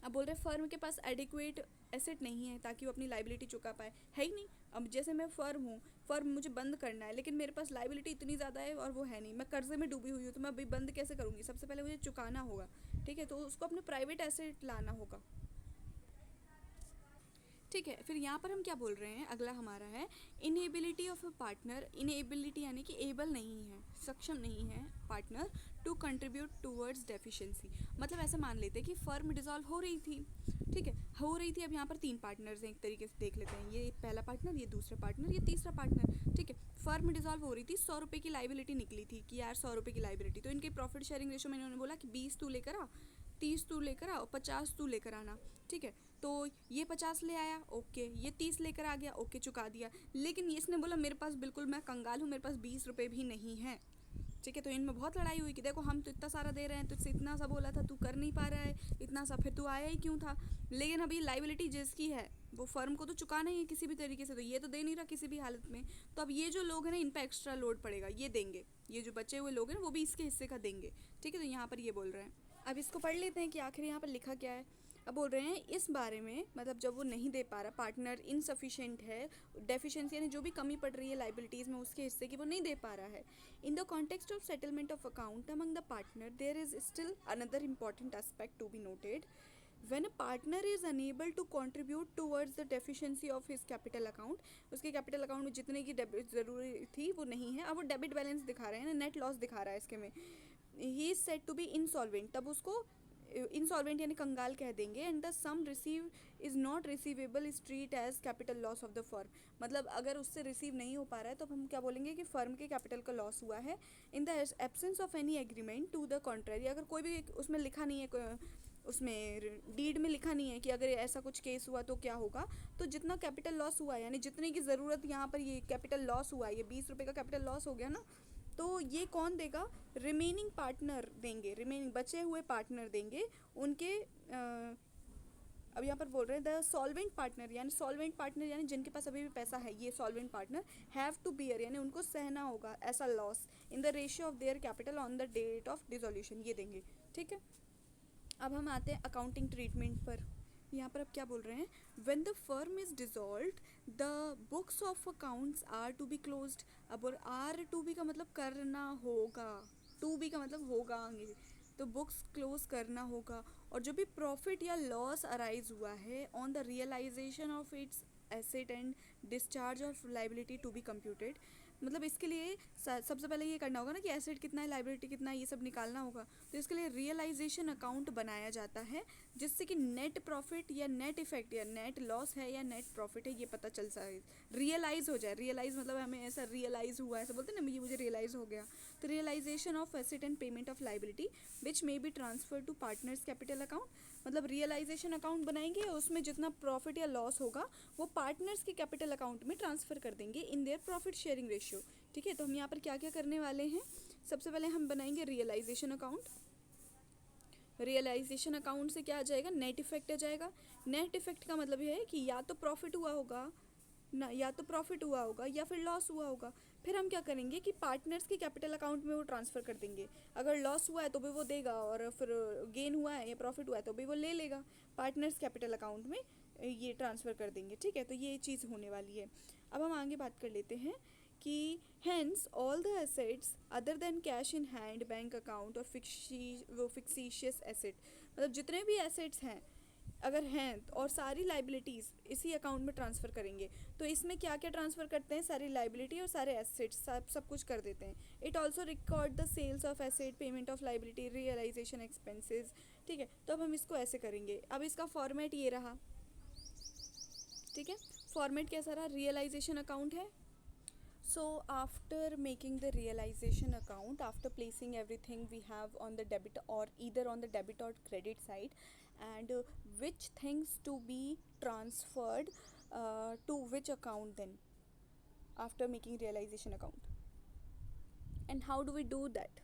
अब बोल रहे फर्म के पास एडिक्वेट एसेट नहीं है ताकि वो अपनी लाइबिलिटी चुका पाए, है ही नहीं। अब जैसे मैं फर्म हूँ, फर्म मुझे बंद करना है, लेकिन मेरे पास लाइबिलिटी इतनी ज़्यादा है और वो है नहीं, मैं कर्जे में डूबी हुई हूँ, तो मैं अभी बंद कैसे करूँगी, सबसे पहले मुझे चुकाना होगा। ठीक है, तो उसको अपने प्राइवेट एसेट लाना होगा। ठीक है, फिर यहाँ पर हम क्या बोल रहे हैं, अगला हमारा है inability of a partner. Inability यानी कि एबल नहीं है, सक्षम नहीं है partner to contribute towards deficiency. मतलब ऐसा मान लेते हैं कि फर्म डिसॉल्व हो रही थी, ठीक है, हो रही थी। अब यहाँ पर 3 पार्टनर्स हैं, एक तरीके से देख लेते हैं, ये पहला पार्टनर, ये दूसरा पार्टनर, ये तीसरा पार्टनर। ठीक है, फर्म डिसॉल्व हो रही थी, 100 रुपये की लाइबिलिटी निकली थी कि यार 100 रुपये की लाइबिलिटी, तो इनके प्रॉफिट शेयरिंग रेशो में इन्होंने बोला कि 20 तू लेकर आ, 30 तू लेकर आ और 50 तू लेकर आना। ठीक है, तो ये 50 ले आया, ओके, ये 30 लेकर आ गया, ओके, चुका दिया। लेकिन इसने बोला मेरे पास बिल्कुल मैं कंगाल हूँ, मेरे पास 20 रुपये भी नहीं है। ठीक है, तो इनमें बहुत लड़ाई हुई कि देखो हम तो इतना सारा दे रहे हैं, तुझसे इतना सा बोला था, तू कर नहीं पा रहा है इतना सा, फिर तू आया ही क्यों था। लेकिन अभी लाइबिलिटी जिसकी है वो फर्म को तो चुकाना ही है किसी भी तरीके से, तो ये तो दे नहीं रहा किसी भी हालत में। तो अब ये जो लोग हैं ना, इन पर एक्स्ट्रा लोड पड़ेगा, ये देंगे, ये जो बचे हुए लोग हैं वो भी इसके हिस्से का देंगे। ठीक है, तो यहाँ पर ये बोल रहे हैं। अब इसको पढ़ लेते हैं कि आखिर यहाँ पर लिखा क्या है। अब बोल रहे हैं इस बारे में, मतलब जब वो नहीं दे पा रहा, पार्टनर इनसफिशिएंट है, डेफिशिएंसी यानी जो भी कमी पड़ रही है लाइबिलिटीज़ में उसके हिस्से की वो नहीं दे पा रहा है। In the context of settlement of account among the partner there is still another important aspect to be noted. when a partner is unable to contribute towards the deficiency of his capital account, उसके capital account में जितने की debit ज़रूरी थी वो नहीं है, अब वो डेबिट बैलेंस दिखा रहे हैं ना, नेट लॉस दिखा रहा है इसके में, he is said to be insolvent, तब उसको इंसॉल्वेंट यानी कंगाल कह देंगे, and the sum receive is not receivable is treat as capital loss of the firm, मतलब अगर उससे रिसीव नहीं हो पा रहा है तो हम क्या बोलेंगे कि फर्म के कैपिटल का लॉस हुआ है, in the absence of any agreement to the contrary, अगर कोई भी उसमें लिखा नहीं है, उसमें डीड में लिखा नहीं है कि अगर ऐसा कुछ केस हुआ तो क्या होगा, तो जितना कैपिटल लॉस हुआ है यानी जितने की ज़रूरत यहाँ पर ये कैपिटल लॉस हुआ है, ये 20 रुपये का कैपिटल लॉस हो गया ना, तो ये कौन देगा, रिमेनिंग पार्टनर देंगे, रिमेनिंग बचे हुए पार्टनर देंगे उनके अब यहाँ पर बोल रहे हैं द सॉल्वेंट पार्टनर, यानी सॉल्वेंट पार्टनर यानी जिनके पास अभी भी पैसा है, ये solvent partner have to bear यानी उनको सहना होगा ऐसा loss in the ratio of their capital on the date of dissolution, ये देंगे। ठीक है, अब हम आते हैं अकाउंटिंग ट्रीटमेंट पर। यहाँ पर अब क्या बोल रहे हैं, when the firm is dissolved the books of accounts are to be closed, अब और आर टू बी का मतलब करना होगा, टू बी का मतलब होगा आगे, तो बुक्स क्लोज करना होगा, और जो भी प्रॉफिट या लॉस अराइज हुआ है on the realisation of its asset and discharge of liability to be computed, मतलब इसके लिए सबसे पहले ये करना होगा ना कि एसेट कितना है, लाइबिलिटी कितना है, ये सब निकालना होगा, तो इसके लिए रियलाइजेशन अकाउंट बनाया जाता है, जिससे कि नेट प्रॉफिट या नेट इफेक्ट या नेट लॉस है या नेट प्रॉफिट है ये पता चल सके, रियलाइज़ हो जाए, रियलाइज़ मतलब हमें ऐसा रियलाइज़ हुआ ऐसा बोलते हैं ना, ये मुझे रियलाइज़ हो गया, तो realisation of asset and payment of liability which may be transfer to partners capital account, मतलब रियलाइजेशन अकाउंट बनाएंगे और उसमें जितना प्रॉफिट या लॉस होगा वो पार्टनर्स के कैपिटल अकाउंट में ट्रांसफ़र कर देंगे in their profit sharing ratio. ठीक है, तो हम यहाँ पर क्या क्या करने वाले हैं, सबसे पहले हम बनाएंगे रियलाइजेशन अकाउंट, रियलाइजेशन अकाउंट से क्या आ जाएगा, नेट इफेक्ट आ जाएगा, नेट इफेक्ट का मतलब ये है कि या तो प्रॉफिट हुआ होगा ना, या तो प्रॉफिट हुआ होगा या फिर लॉस हुआ होगा, फिर हम क्या करेंगे कि पार्टनर्स के कैपिटल अकाउंट में वो ट्रांसफ़र कर देंगे, अगर लॉस हुआ है तो भी वो देगा और फिर गेन हुआ है या प्रॉफिट हुआ है तो भी वो ले लेगा, पार्टनर्स कैपिटल अकाउंट में ये ट्रांसफ़र कर देंगे। ठीक है, तो ये चीज़ होने वाली है। अब हम आगे बात कर लेते हैं कि hence all the assets other than cash in hand, bank account और फिक्सिशियस एसेट, मतलब जितने भी एसेट्स हैं अगर हैं और सारी लाइबिलिटीज़ इसी अकाउंट में ट्रांसफ़र करेंगे, तो इसमें क्या क्या ट्रांसफ़र करते हैं, सारी लाइबिलिटी और सारे एसेट्स सब कुछ कर देते हैं। It also record the sales of asset, payment of liability, realisation expenses. ठीक है, तो अब हम इसको ऐसे करेंगे, अब इसका फॉर्मेट ये रहा। ठीक है, फॉर्मेट कैसा रहा, रियलाइजेशन अकाउंट है। So after making the realization account, after placing everything we have on the debit or either on the debit or credit side, and which things to be transferred to which account then after making realization account, and how do we do that?